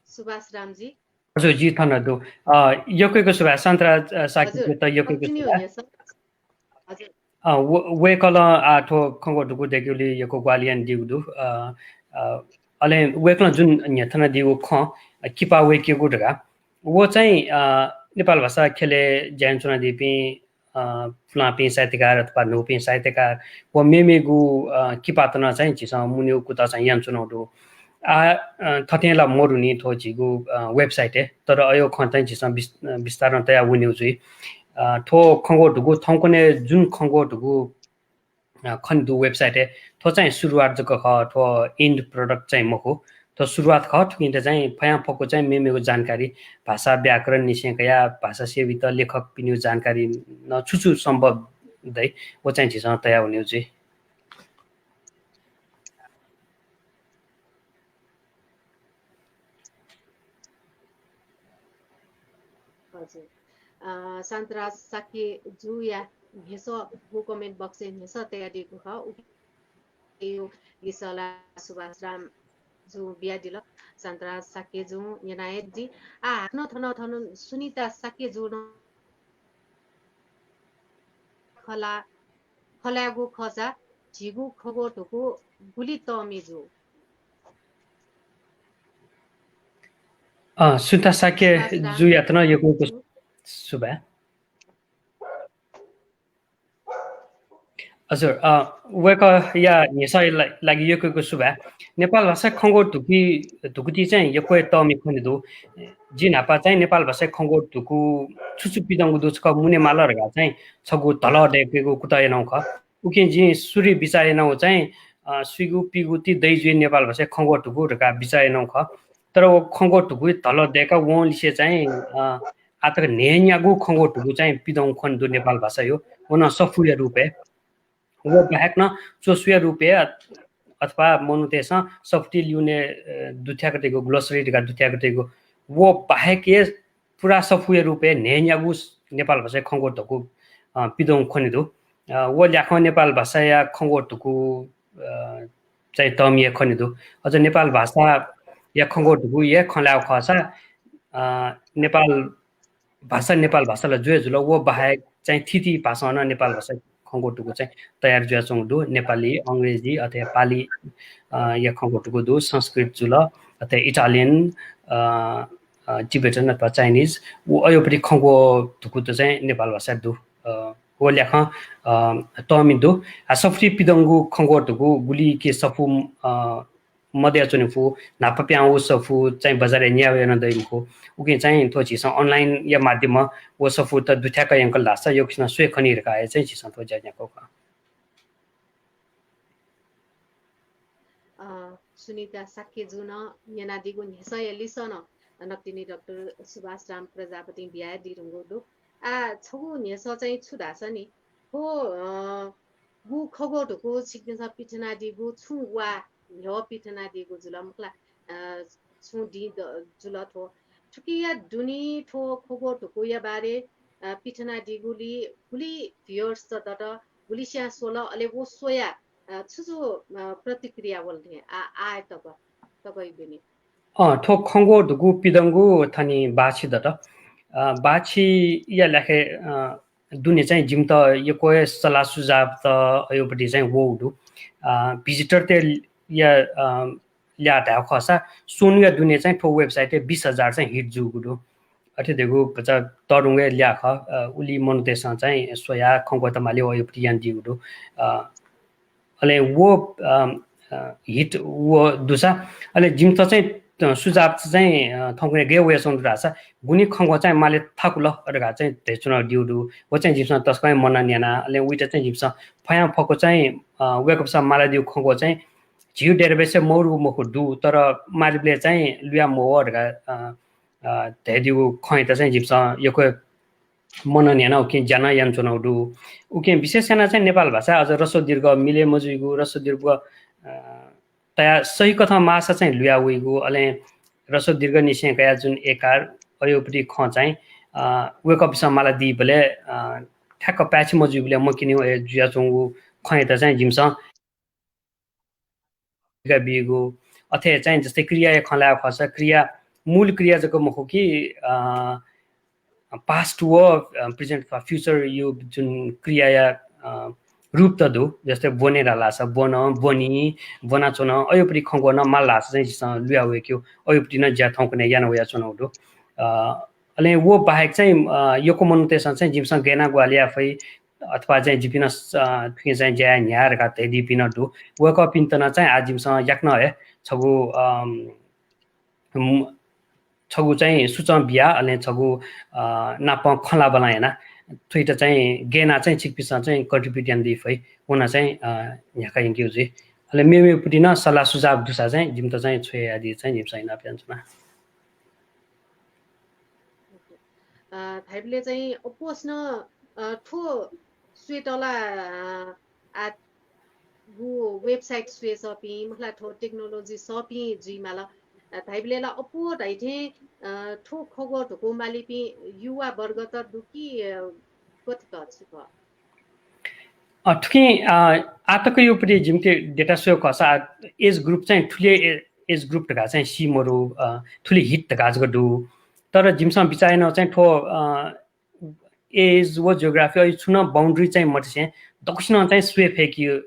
सुभाष रामजी हजुर जी थन दु यकैको सुभाष सन्त्रा साके त यकैको हजुर वेकल आठो खंगो दुगु देगुली यको ग्वालियन दिगु अले वेकल जुन न्यथना दिगु ख किपा वेकेगु ढगा वो चाहिँ नेपाल भाषा खेले ज्यानचुना दिपि फ्लापि साहित्यकार अथवा नोपि साहित्यकार व मेमेगु किपातना चाहिँ छिस मुनिउ कुता चाहिँ यान चुनाउदु थतेला मोरुनी थो झिगु वेबसाइट है तर अयो खतै झिस विस्तार तया उन्यु जुइ थो खंगो ढुगु थौकने जुन खंगो ढुगु खन्दु वेबसाइट है थो चाहिँ सुरुवात जक ख थो एन्ड प्रोडक्ट चाहिँ मको थो सुरुवात ख ठुकिन्ते चाहिँ फया फको चाहिँ मेमेको जानकारी भाषा व्याकरण निसेकया भाषा सेवित लेखक पिन्यु जानकारी न छुछु सम्भव दै वो चाहिँ झिस तया हुन्यु जुइ हजुर शान्तराज साके जु या हेस गो कमेन्ट बक्स हेस तयारीको ख यो गिसला सुभाष राम जो बिया दिल शान्तराज साके जु यनायत जी हाक्न थन सुनिता साके जु खला खलागु खजा झिगु खगो ठुकु गुली तमी जु सुता साके जु यातना यको सुबा हजुर वेक या नेसै लागि यको सुबा नेपाल भाषा खंगो ढुकुती चाहिँ यको तमी खनिदु जिन हापा चाहिँ नेपाल भाषा खंगो ढुकु छुचु पिदंगु दुचक मुने मालरगा चाहिँ छगु तल डेकेको कुतय नौ ख उके जि सुरी बिचाय नौ चाहिँ सुगु पिगुती दैजुइ नेपाल भाषा खंगो ढुकु रका बिचाय नौ ख तर वो खंगो ढुकु तल डेका वो लिसे चाहिँ आतक नेन्यागु खंगो ढुकु चाहिँ पिदौ खन्दु नेपाल भाषा यो हुन सफुय रुपे वो बाहेक न चोसुय रुपे अथवा मनुतेस सफ्टी ल्युने दुथ्याकटेको ग्लोसरी का दुथ्याकटेको वो बाहेक ये पुरा सफुय रुपे नेन्यागु नेपाल भाषा खंगो ढुकु पिदौ खनिदु वो ल्याख नेपाल भाषा या खंगो ढुकु चाहिँ तमिए खनिदु अझ नेपाल भाषा या खंगो ढुकु या खलाउ खसा नेपाल भाषालाई जुए जुल वो बाहेक चाहिँ थिति भाषा न नेपाल भाषा खंगो ढुकु चाहिँ तयार जुया चौदु नेपाली अंग्रेजी अथवा पाली या खंगो ढुकु दु संस्कृत जुल अथवा इटालियन टिबेटन अथवा चाइनिज वो अयोपरि खंगो ढुकु त चाहिँ नेपाल भाषा दु वो ल्याख तमि दु सफ्टी पिदंगु खंगो ढुकु गुली के सफु मध्य चुनिफु नापप्याउ सफु चाहिँ बजारे न्यावेन दैमको उके चाहिँ थो छिस अनलाइन या माध्यम वो सफु त दुथ्याका अंकल लासा यो किन स्वे खनिरका चाहिँ छिस थो ज्याको का सुनिता साके जुन यनादिगु नेसय लिसन नक्तिनी डाक्टर सुभाष राम प्रजापति बिया दिरुंगो दु छगु नेस चाहिँ छुदास नि हो गु खगो ढुकु सिक्ने छ पिठना दिगु छुवा ह्यो पिठना दिगु जुल मुखला छु दि जुल थो ठुकिया दुनी थो खगो ढुकु या बारे पिठना दिगुली गुली भियर्स त गुलिसिया 16 अले वो सोया छुजु प्रतिक्रिया बोल्थे आए तपाई बिनी थो खंगो ढुकु पिदंगु थनी बाछि दत बाछि या लेखे दुने चाहिँ जिम त यो कोय सल्लाह सुझाव त अयोपटि चाहिँ वोडु भिजिटर ते या ल्या ढा खसा सोनुया दुने चाहिँ ठो वेबसाइट 20000 चाहिँ हिट जुगुडु अथे देगु बचा तरुङे ल्या ख उली मनतेस चाहिँ सोया खंगो त माले अयोपटि यान दिगुडु अले वो हिट वो दुसा अले जिम त चाहिँ सुझाव चाहिँ थौकने गे वे सोन रासा गुनी खंगो चाहिँ माले थाकुल अरगा चाहिँ तेचुना दिउडु वो चाहिँ जिमसा तस्कै मना न्याना अले उइटा चाहिँ जिमसा फया फको चाहिँ वेकअप सा माला दिउ खंगो चाहिँ जिउ डेटाबेस मौरु मको दु तर मालिबले चाहिँ लुया मो अरगा तेदिउ खै त चाहिँ जिमसा यको मन न्याना उके जाना यान चुनाउडु उके विशेष सेना चाहिँ नेपाल भाषा अझ रसो दीर्घ मिले मजुइगु रसो दीर्घ तया सही कथा मासा चाहिँ लुया उइगु अले रसो दीर्घ निसेकया जुन एकार अयोपटि ख चाहिँ वेकअप समाला दि बले ठ्याक्क प्याच मजुइगुले म किन्यु जुया चंगु खै त चाहिँ जिमसा बिगु अथे चाहिँ जस्तै क्रिया खला खस क्रिया मूल क्रिया जको मखो कि पास्ट व प्रेजेन्ट फ्युचर यो जुन क्रिया या रूप त दु जस्तै बनेर लास बन बनी बना चोन अयोपरि खंगो न माल लास चाहिँ लुया वेक्यो अयोपरि न ज्या थौकने यान वया चोनौडु अले वो बाहेक चाहिँ योको मनुतेसन चाहिँ जिमसँग गेना ग्वालिया फै अथवा चाहिँ जिपिन फिके चाहिँ ज्या न्यार का तेदि पिन दु वक पिन्तन चाहिँ आजिमसँग याक्न है छगु चाहिँ सुचम बिया अनि छगु नाप खला बनाएना थुइटा चाहिँ गेना चाहिँ छिकपिसा चाहिँ कन्ट्रिब्युट दी फै उना चाहिँ यहाँका इन्क्यु जी अहिले मेमे पुटिन सल्लाह सुझाव दुसा चाहिँ जिम त चाहिँ छुए आदि चाहिँ जिम छैन प्यान्चमा थाइपले चाहिँ अपोस्न ठो स्वेटला आ गु वेबसाइट स्वे सपि मखला ठो टेक्नोलोजी सपि जिमाला थाइपलेला अपो ढाइथे ठो खगो ठोको मालिपि युवा वर्ग त दुकी कति कछि क ठुकी आतको यो पनि जिमते डेटा सो खसा एज ग्रुप चाहिँ ठुले एज ग्रुप ढका चाहिँ सिमहरु ठुले हिट ढका गडु तर जिमसँग बिचाएन चाहिँ ठो एज वो जियोग्राफी छुन बाउन्ड्री चाहिँ मर्से दक्षिण चाहिँ स्वे फेकियो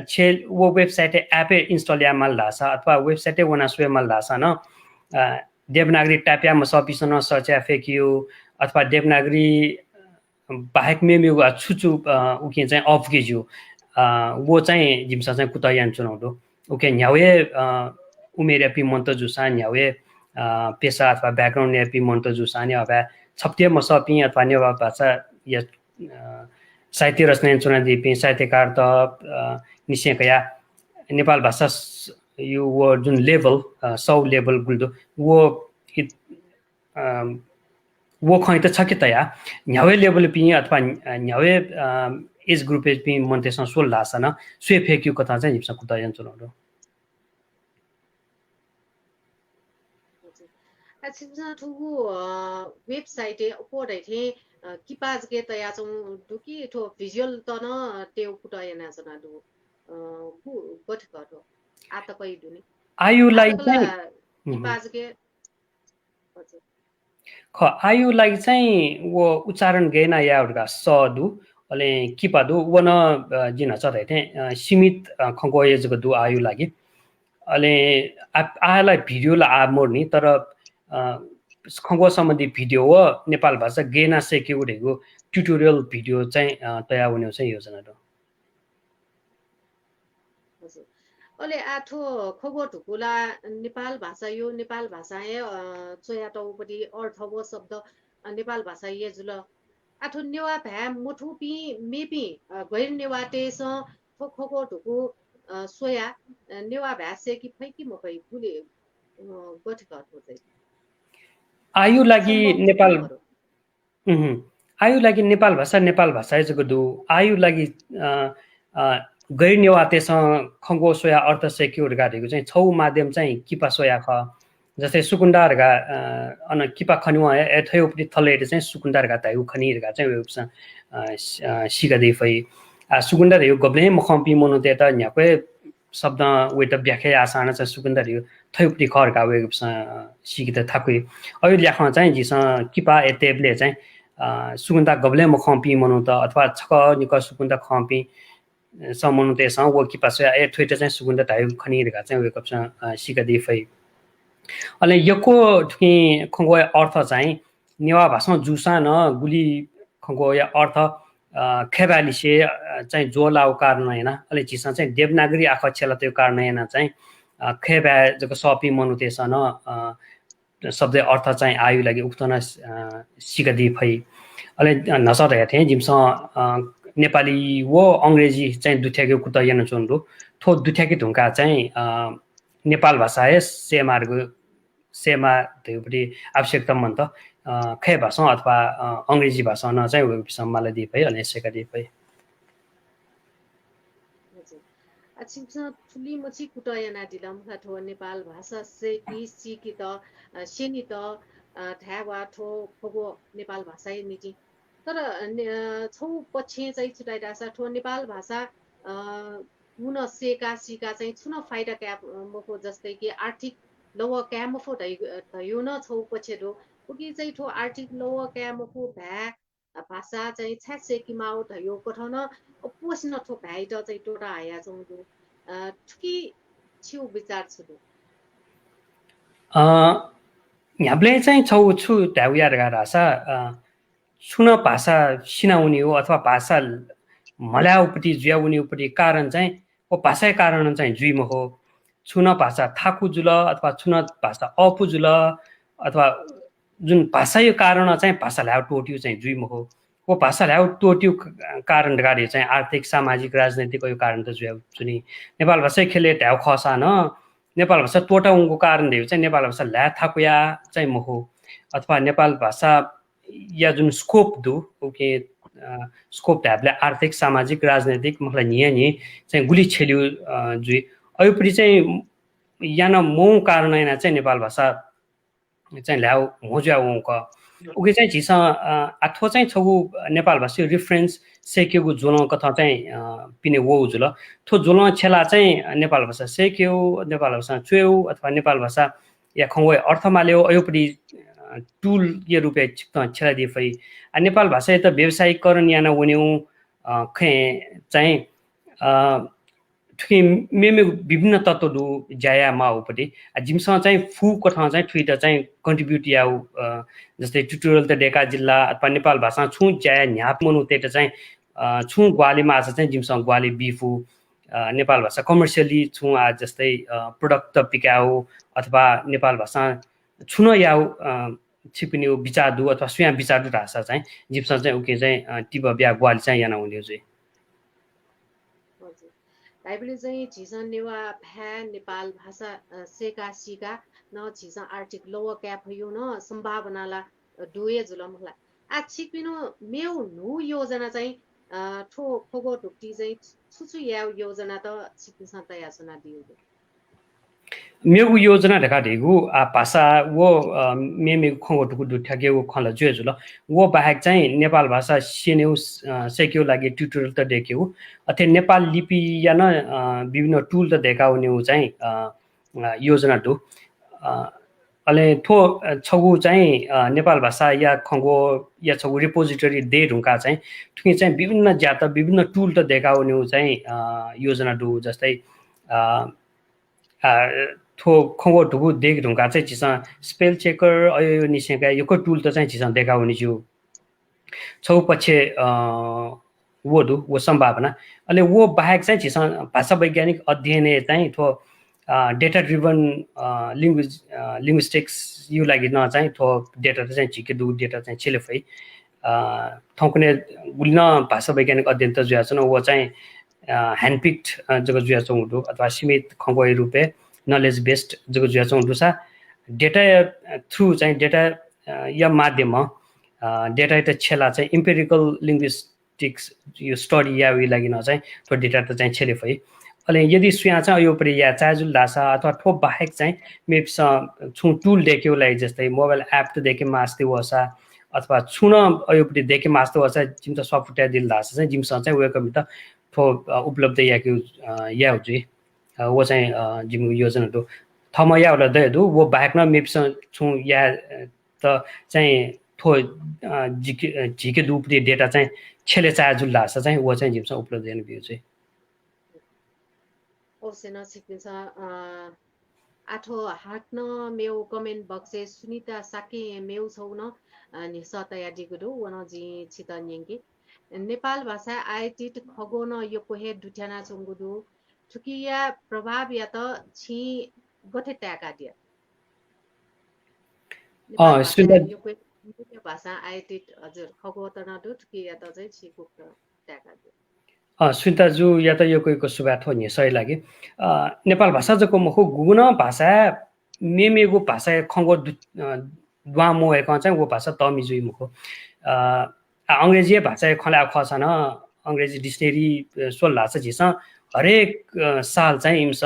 छेल वो वेबसाइट एप इन्स्टल या माल लासा अथवा वेबसाइट वना स्वे माल लासा न देवनागरी ट्याप्या म सपिसन सर्च फेकियो अथवा देवनागरी बाहेक मेमे छुचु उके चाहिँ अफ गेज्यो वो चाहिँ जिमसा चाहिँ कुतयान चुनाउदो उके न्यावे उमेर पि मन्त जुसा न्यावे पेशा अथवा ब्याकग्राउन्ड ने पि मन्त जुसा ने अबा छप्ते म सपि अथवा नेवा भाषा या साहित्य रचना चुना दिपि साहित्यकार त निश्चयकया नेपाल भाषा यो वो जुन लेभल 100 लेभल गुल्दो वो खै त छ कि तया न्यावे लेभल पि अथवा न्यावे एज ग्रुप पि मन्तेसन सोल लासन स्वे फेक्यु कथा चाहिँ हिप्स कुतयन चुनाउदो अच्छा ठुगु वेबसाइट ओपोडै थे किपाज के तया चौ दुकी ठो भिजुअल त न टेउ कुटयना जना दु कु गठ गठो आत पै दुनी आयुलाई चाहिँ किपाज के ख आयुलाई चाहिँ वो उच्चारण गेना याउडका सदु अले किपादु वन जिन चदै थे सीमित खंगो एजको दु आयु लागि अले आलाई भिडियो ला आ मोर्नी तर खंगो सम्बन्धी भिडियो हो नेपाल भाषा गेना सेके उडेको ट्युटोरियल भिडियो चाहिँ तयार हुने चाहिँ योजना दो अले आठो खगो ठुकुला नेपाल भाषा यो नेपाल भाषा चोया टाउपटी अर्थव शब्द नेपाल भाषा ये जुल आठो नेवा भ्या मोठुपी मेपी गैर नेवाटेस खगो ठुकु सोया नेवा भ्यासे कि फैकी मकै फुले गठ गठ चाहिँ आयु लागि नेपाल आयु लागि नेपाल भाषा जको दु आयु लागि गैर नेवातेसँग खंगो सोया अर्थ सेक्युर गाडेको चाहिँ छौ माध्यम चाहिँ किपा सोया ख जस्तै सुकुण्डारगा अन किपा खनुवा एथयोपति थलेर चाहिँ सुकुण्डारगा तायु खनिरगा चाहिँ वेबसा सिगदे फै सुकुण्डार यो गब्ले मखम्पी मोनोते त न्याके शब्द वेट व्याख्या आसान चाहिँ सुकुण्डार यो थयोपति खरगा वेबसा सिगित थाकुइ अयो ल्याख चाहिँ जिस किपा एतेबले चाहिँ सुकुण्डा गब्ले मखम्पी मोनोत अथवा छक निक सुकुण्डा खम्पी सम्मनु तेसँग वो किपास ए ट्विट चाहिँ सुगुन्दा तायु खनिरगा चाहिँ वेक अप सिगदे फै अले यको ठुकी खंगो अर्थ चाहिँ नेवा भाषा जुसा न गुली खंगो अर्थ खेबालिसे चाहिँ जोलाउ कारण हैन अले जिसा चाहिँ देवनागरी अक्षरला त्यो कारण हैन चाहिँ खेबा जको सपि मनुतेसन शब्द अर्थ चाहिँ आयु लागि उक्तन सिगदे फै अले नसर हेथे जिमस नेपाली वो अंग्रेजी चाहिँ दुथ्याको कुतयन चोन्डो थो दुथ्याकी ढुङ्गा चाहिँ नेपाल भाषा है सेमा त्योपट्टि आवश्यकता मन त खे भाषा अथवा अंग्रेजी भाषा न चाहिँ वेबसम्मलाई दिए भए अनि यसका दिए भए अच्छा ठुली मछि कुटयना दिलम ठो नेपाल भाषा से कि सिकी त सेनी त ठ्यावा ठो खगो नेपाल भाषा नीति तर छौ पछि चाहिँ छुटाइराछ ठो नेपाल भाषा हुन सेका सिका चाहिँ छुन फाइदा क्या मको जस्तै कि आर्थिक लव क्या मफो धयो न छौ पछि दो उकी चाहिँ ठो आर्थिक लव क्या मफो भ्या भाषा चाहिँ छ्यासे कि माउ धयो कठन पोस्न ठो भ्याइट चाहिँ टोटा आया छौ दो ठुकी छिउ विचार छु यहाँले चाहिँ छौ छु ढ्याउया रासा सुन भाषा सिनाउने हो अथवा भाषा मल्याउपट्टि जुयाउने उपट्टि कारण चाहिँ ओ भाषाकै कारण चाहिँ जुइम हो छुन भाषा थाकु जुल अथवा छुन भाषा अपु जुल अथवा जुन भाषा यो कारण चाहिँ भाषा ल्याउ टोट्यु चाहिँ जुइम हो वो भाषा ल्याउ टोट्यु कारण गाडी चाहिँ आर्थिक सामाजिक राजनैतिक यो कारण त जुया जुनि नेपाल भाषा खेले ढ्याउ खसा न नेपाल भाषा टोटाउनुको कारणले चाहिँ नेपाल भाषा ल्या थाकुया चाहिँ महो अथवा नेपाल भाषा या जुन स्कोप दु ओके स्कोप ढ्याबले आर्थिक सामाजिक राजनैतिक मलाई नि चाहिँ गुली छेल्यु जुइ अयोपरि चाहिँ यान मौ कारण चाहिँ नेपाल भाषा चाहिँ ल्याउ मोज्या उक उके चाहिँ झिस आथो चाहिँ छगु नेपाल भाषा रेफरेन्स सेकेको जोल कथा चाहिँ पिने वो जुल थो जोल छेला चाहिँ नेपाल भाषा सेक्यो नेपाल भाषा चुयौ अथवा नेपाल भाषा या खङ्गो अर्थमा ल्याउ अयोपरि टुल यो रुपे छेला दिफै नेपाल भाषा त व्यावसायिकरण याना वन्यौ खे चाहिँ ठुकी मेमे विभिन्न तत्त्वहरू जाया माउपट्टि जिमसँग चाहिँ फु कथा चाहिँ ट्विट चाहिँ कन्ट्रिब्युट याउ जस्तै ट्युटोरियल त डेका जिल्ला अथवा नेपाल भाषा छु जाया न्याप मनु तेट चाहिँ छु ग्वालीमा आज चाहिँ जिमसँग ग्वाली बिफु नेपाल भाषा कमर्सियली छु आज जस्तै प्रोडक्ट त पिकाउ अथवा नेपाल भाषा छुन याउ छिपिने विचारदु अथवा स्वयं विचारदु भाषा चाहिँ जिमसँग चाहिँ उके चाहिँ टिब ब्या ग्वाली चाहिँ याना हुने चाहिँ ताइपले चाहिँ झिसन नेवा भ्या नेपाल भाषा सेका सिका न झिसन आर्टिक लोवर क्याप यो न सम्भावनाला डुए जुलमला आ छिपिनो मेउ नु योजना चाहिँ ठो खोगो ढुक्टी चाहिँ छुछु या योजना त छिपिसन तया सुना दियो मेगु योजना ढका ढेगु आ भाषा वो मेमे खङ्गो टुकु दुठ्याके वो खला जुए जुल वो बाहेक चाहिँ नेपाल भाषा सेन्यौ सेक्यो लागि ट्युटोरियल त देख्यौ अथे नेपाल लिपि या न विभिन्न टुल त देखाउने चाहिँ योजना दु अले थो छगु चाहिँ नेपाल भाषा या खङ्गो या छगु रिपोजिटरी दे ढुङ्का चाहिँ ठुकी चाहिँ विभिन्न जात विभिन्न टुल त देखाउने चाहिँ योजना दु जस्तै थो खङ्गो ढुकु देख ढुङ्गा चाहिँ चिसा स्पेल चेकर अयो निसेका यो टुल त चाहिँ चिसा देखाउने छु छौ पछि वो सम्भावना अहिले वो बाहेक चाहिँ चिसा भाषा वैज्ञानिक अध्ययन चाहिँ थो डेटा ड्रिभन लिङ्ग्विस्टिक्स यो लागि न चाहिँ थो डेटा चाहिँ झिके दु डेटा चाहिँ छिलेफै थौकने गुल्न भाषा वैज्ञानिक अध्ययन त जुया छ वो चाहिँ ह्यान्डपिक्ड जग जुया चौँडु अथवा सीमित खङ्गो रुपे नलेज बेस्ड जग जुया चौँडु सा डेटा थ्रु चाहिँ डेटा या माध्यम डेटा त छेला चाहिँ इम्पेरिकल लिङ्ग्विस्टिक्स यो स्टडी या उयो लागि न चाहिँ त्यो डेटा त चाहिँ छेले फै अहिले यदि सुया चाहिँ यो परि या चाजुल दासा अथवा ठोप बाहेक चाहिँ मेप्स छु टुल देख्यो लागि जस्तै मोबाइल एप त देखे मास्ते वसा अथवा छुन अयोपरि देखे मास्ते वसा जिम त सफ्टवेयर दिल दासा चाहिँ जिमसँग चाहिँ वेलकम त उपलब्ध याकु या हुजी वो चाहिँ जिम योजना दु थमा या होला दु वो बाहेक न मेप्स छु या त चाहिँ थो झिके दुपरी डेटा चाहिँ छेले चाजुल लासा चाहिँ वो चाहिँ जिमसँग उपलब्ध याने बिउ चाहिँ ओसेना सिकिन्छ आठो हाक्न मेउ कमेन्ट बक्से सुनिता साके मेउ छौ न नि सतया दिगुदु वन जि छितन यंगी नेपाल भाषा आइटिट खगोन यो कोहे दुठ्याना चंगुदु ठुकिया प्रभाव या त छि गथे ट्याका दिया यो भाषा आइटिट हजुर खगो त न दु ठुकिया त चाहिँ छिको ट्याका दिया सुन्ताजु या त यो कोइको सुबाथो नि सही लागि नेपाल भाषा जको मखु गुण भाषा मेमेगु भाषा खंगो द्वामो एक चाहिँ वो भाषा तमिजुइ मुखो अंग्रेजी भाषा खला खसन अंग्रेजी डिक्सनरी सोल लाछ झिस हरेक साल चाहिँ इम्स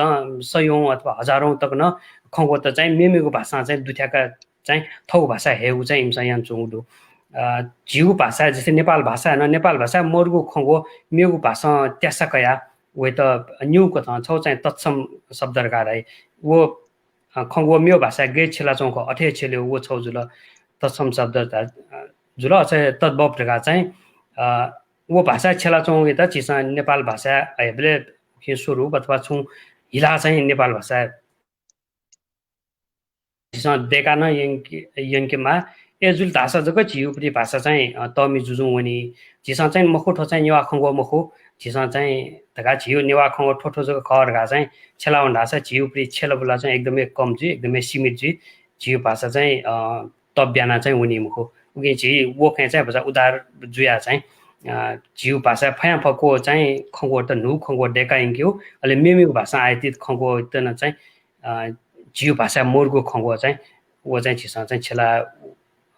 सयौं अथवा हजारौं तक न खंगो त चाहिँ मेमेगु भाषा चाहिँ दुठ्याका चाहिँ थौ भाषा हेउ चाहिँ इम्स यान चुङदु झिउ भाषा जस्तै नेपाल भाषा न नेपाल भाषा मोरगु खंगो मेगु भाषा त्यासकया वे त न्यू कथा छौ चाहिँ तत्सम शब्द रगारै वो खंगो मेउ भाषा गे छेला चौको अठे छेल्यो वो छौ जुल तत्सम शब्द जुल चाहिँ तद्भव रगा चाहिँ वो भाषा छेला चौ त चिसा नेपाल भाषा हेबले के स्वरूप अथवा छु हिला चाहिँ नेपाल भाषा चिसा देखा न यंकेमा एजुल भाषा जको झिउ पनि भाषा चाहिँ तमि जुजु वनी झिसा चाहिँ मखुठो चाहिँ नेवा खंगो मखु 지상 चाहिँ धगा झिउ नेवा खंगो ठोठो जको खरगा चाहिँ छेला भन्दा छ झिउ प्रि छेलबुला चाहिँ एकदमै कम जी एकदमै सीमित जी झिउ भाषा चाहिँ तब्याना चाहिँ उनी मुखो उगे झि वखे चाहिँ भजा उदार जुया चाहिँ झिउ भाषा फया फको चाहिँ खंगो त नु खंगो डेका इंक्यो अले मेमिउ भाषा आइति खंगो तन चाहिँ झिउ भाषा मोरगो खंगो चाहिँ वो चाहिँ छिसा चाहिँ छेला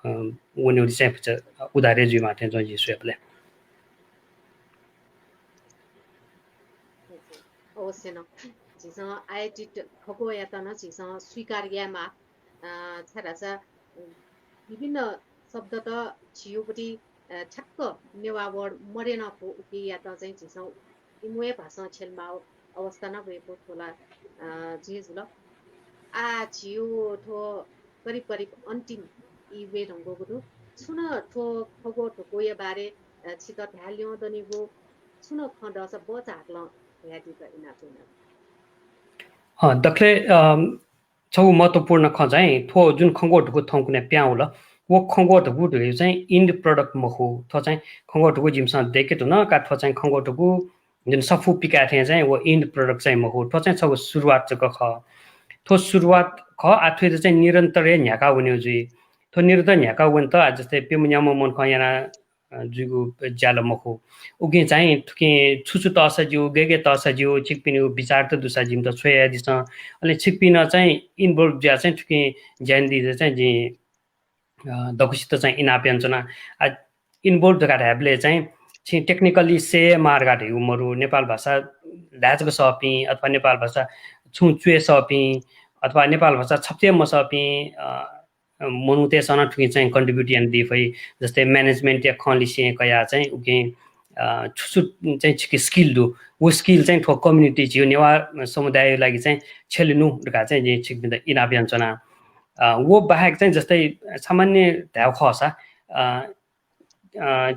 उनी चाहिँ उदारे जुया माथे जो जिसुले अवश्य न जिसँग आइटिट खगो यातना जिसँग स्वीकार्यमा छारासा विभिन्न शब्द त छियोपट्टि ठ्याक्क नेवा वर्ड मरेन को उके याता चाहिँ जिसँग इमुए भाषा छेलमा अवस्था न भएको थोला जिज ल आ छियो थो करिब करिब अन्तिम इवे ढंगो गुरु सुन थो खगो ठोको या बारे छित ढाल्यो दनिगो सुन खण्ड सब बचाक्ल दखले छौ महत्त्वपूर्ण ख चाहिँ थो जुन खंगोटको थौकुने प्याउ ल वो खंगोटको ढु चाहिँ इन्ड प्रोडक्ट मखु थो चाहिँ खंगोटको जिमसँग देखेट न का थो चाहिँ खंगोटको जुन सफु पिका थे चाहिँ वो इन्ड प्रोडक्ट चाहिँ मखु थो चाहिँ छौ सुरुवात जको ख थो सुरुवात ख आथुर चाहिँ निरन्तर न्याका हुने जुइ थो निरन्तर न्याका हुन त जस्तै पेमुन्याम मन ख याना जुगु ज्यालो मखु उगे चाहिँ ठुके छुछु तस जिउ गेगे तस जिउ छिकपिन विचार त दुसा जिम त छोया दिस अनि छिकपिन चाहिँ इन्भल्भ ज्या चाहिँ ठुके ज्यान दिजे चाहिँ जे दकुसित चाहिँ इनाप्याञ्चना इन्भल्भ गाडे चाहिँ छि टेक्निकली से मार्गाटे उमरु नेपाल भाषा ढाचको सपी अथवा नेपाल भाषा छुचुए सपी अथवा नेपाल भाषा छप्ते मसपी मनुतेसन ठुकी चाहिँ कन्ट्रिब्युट दिफै जस्तै म्यानेजमेन्ट या खलिसे कया चाहिँ उके छुछु चाहिँ छिके स्किल दु वो स्किल चाहिँ ठो कम्युनिटी जियो नेवा समुदाय लागि चाहिँ छेलिनु ढका चाहिँ जे छिकबिन्द इनाव्याञ्चना वो बाहेक चाहिँ जस्तै सामान्य ध्याउ खसा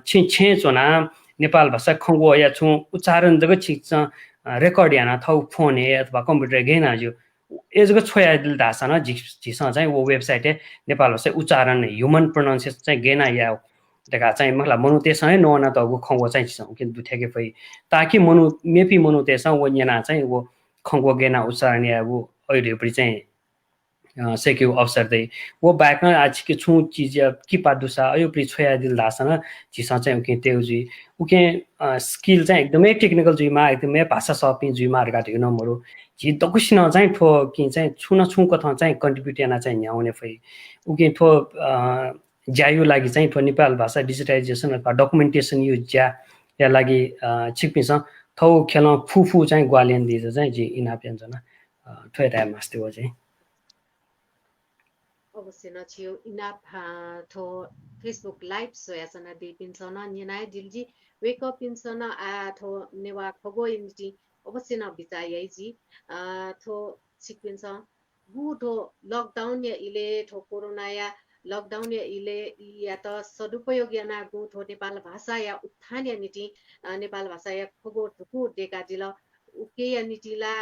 छे चोना नेपाल भाषा खंगो या छु उच्चारण जग छिक्छ रेकर्ड याना थौ फोन हे अथवा कम्प्युटर गेना जो एजको छोया दिल दासा न झिसा चाहिँ वो वेबसाइट नेपाल भाषा उच्चारण ह्युमन प्रोनाउन्सिएसन चाहिँ गेना या देखा चाहिँ मलाई मनु त्यसै नोना त वो खंगो चाहिँ छिसा कि दुथेके फै ताकि मनु मेपी मनु त्यसै वो याना चाहिँ वो खंगो गेना उच्चारण या वो अहिले चाहिँ सेक्यु अवसर दे वो बाइक न आज के छु चीज कि पादुसा अयो प्रि छोया दिल दासन जिसा चाहिँ उके तेउजी उके स्किल चाहिँ एकदमै टेक्निकल जुइमा एकदमै भाषा सपिङ जुइमा गाटे नम्बरु जि दकुसिन चाहिँ ठो कि चाहिँ छुन छु कथा चाहिँ कन्ट्रिब्युट याना चाहिँ न्याउने फै उके ठो ज्यायु लागि चाहिँ ठो नेपाल भाषा डिजिटाइजेसन अथवा डकुमेन्टेसन यु ज्या या लागि छिकपिस थौ खेल फुफु चाहिँ ग्वालियन दिज चाहिँ जि इनाप्यान्जना ठोया मास्ते हो चाहिँ अवश्य न छियो इनाप थो फेसबुक लाइभ सोयासना दे पिन्सन न्यनाय दिलजी वेक अप पिन्सन आ थो नेवा खगो इन्टी अवश्य न बिचाइ जी थो सिक्पिन्स गु थो लकडाउन या इले थो कोरोना या लकडाउन या इले या त सदुपयोग या ना गु थो नेपाल भाषा या उत्थान या नीति नेपाल भाषा या खगो ठुकु डेका दिल उके या नीतिला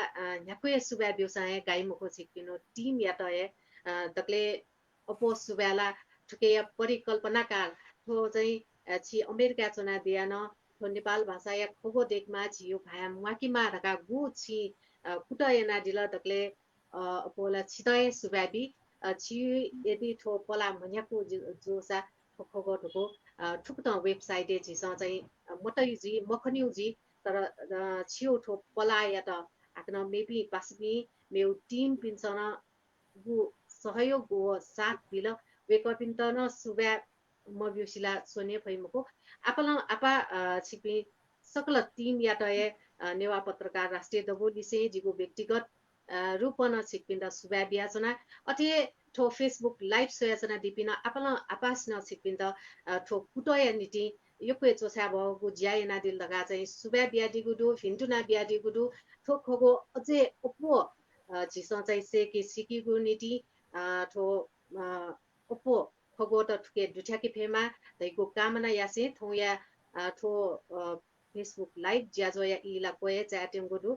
न्याको या सुबा व्यवसाय गाइमको सिक्पिनो टिम या त तकले अपो सुब्याला ठुके परिकल्पनाकार थो चाहिँ छि अमेरिका चुना दियान थो नेपाल भाषा या खोगो देखमा छियो भाया माकिमा रका गु छि कुटा याना दिल तकले अपोला छितय सुब्याबी छि यदि थो पला मन्याको जोसा खोगो ठुको ठुक त वेबसाइट छिस चाहिँ मटै जी मखनिउ जी तर छियो थो पला या त आकन मेबी पासबी मेउ टिम पिन्सन गु सहयोग गो साथ दिल वेकअपिन त न सुब्या मब्युसिला सोने फैमको आपा छिपी सकल टीम या त नेवा पत्रकार राष्ट्रिय दबो लिसे जिगो व्यक्तिगत रूपन छिपिन त सुब्या बियाचना अथे ठो फेसबुक लाइभ सोयाचना दिपिन आपास न छिपिन त ठो कुटय नीति योको चोसा भएको ज्यायना दिल लगा चाहिँ सुब्या बियादी गुडु फिन्टुना बियादी गुडु ठो खगो अझै ओपो झिस चाहिँ सेके सिकिगु नीति थो ओपो खगो त ठुके दुठ्याके फेमा दैको कामना यासे थौ या थो फेसबुक लाइभ ज्याजो या इला कोए च्याटिङ गुडु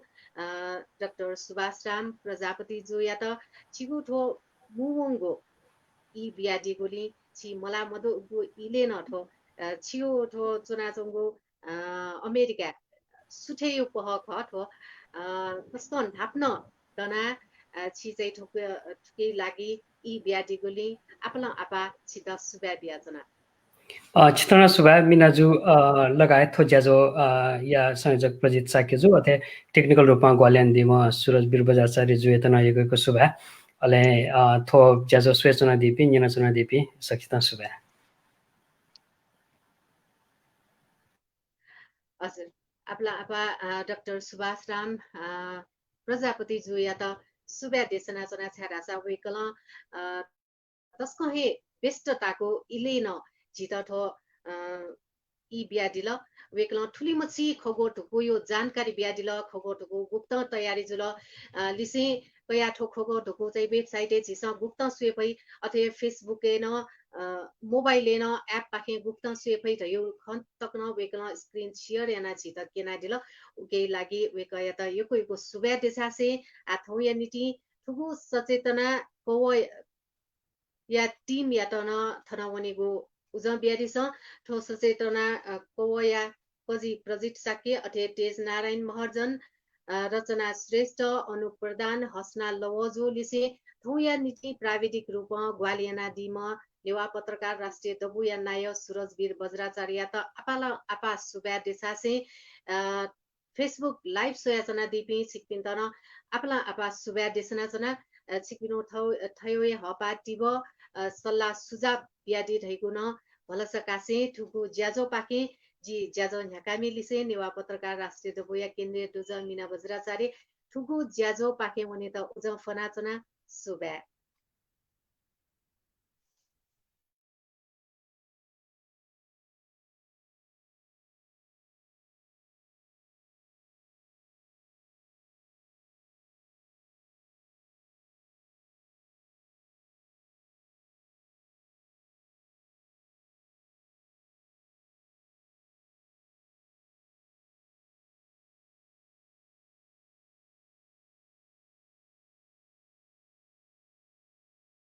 डाक्टर सुभाष राम प्रजापति जो या त छिगु थो मुवंगो इ बियाडी गोली छि मला मदो गु इले न थो छियो थो चुनाचंगो अमेरिका 수태유 पह खो कस्तो नाप्न दना छिजै ठुके लागि इ ब्याडिगोली आपला आपा छिदा सुबा बियाजना चित्रण सुभा मिनाजु लगायत थो ज्याजो या संयोजक प्रजित साकेजु अथे टेक्निकल रूपमा ग्वाल्यान दिम सुरज वीर बजाचार्य जुएतना यगको सुभा अले थो ज्याजो स्वेचना दिपि निनाचना दिपि सकिता सुभा हजुर आपला आपा डाक्टर सुभाष राम प्रजापति जु या त सुबा देशना जना छ्यारासा वेकल तस्को हे व्यस्तताको इलेन जित थो इ ब्याडिल वेकल ठुली मछि खगो ठुको यो जानकारी ब्याडिल खगो ठुको गुप्त तयारी जुल लिसे कया ठो खगो ठुको चाहिँ वेबसाइट झिस गुप्त सुएपै अथे फेसबुक न मोबाइल न एप पाखे गुप्त सुएपै थयो खन तकन वेकल स्क्रिन शेयर याना छित केना दिल उके लागि वेक या त यो सुबे देसासे आथौ या निति ठुगु सचेतना को या टिम या त न थनावनेगो उजं बियारिस ठो सचेतना कोया पजी प्रजित साके अथे तेज नारायण महर्जन रचना श्रेष्ठ अनु प्रधान हसना लवजो लिसे थौया नीति प्राविधिक रूप ग्वालियना दिम नेवा पत्रकार राष्ट्रिय दबु या नाय सूरजवीर बज्राचार्य त अपाला आपा सुबा देसासे फेसबुक लाइभ सोयाचना दिपि सिकपिन्तन आपला आपा सुबा देसना जना सिकपिनो थयो हपा टिब सल्लाह सुझाव ब्याडी रहेको न भलसकासे ठुकु ज्याजो पाके जी ज्याजो झ्याकामी लिसे नेवा पत्रकार राष्ट्रिय दबोया केन्द्रीय दुज मिना बज्राचार्य ठुकु ज्याजो पाके भने त उज फनाचना सुबा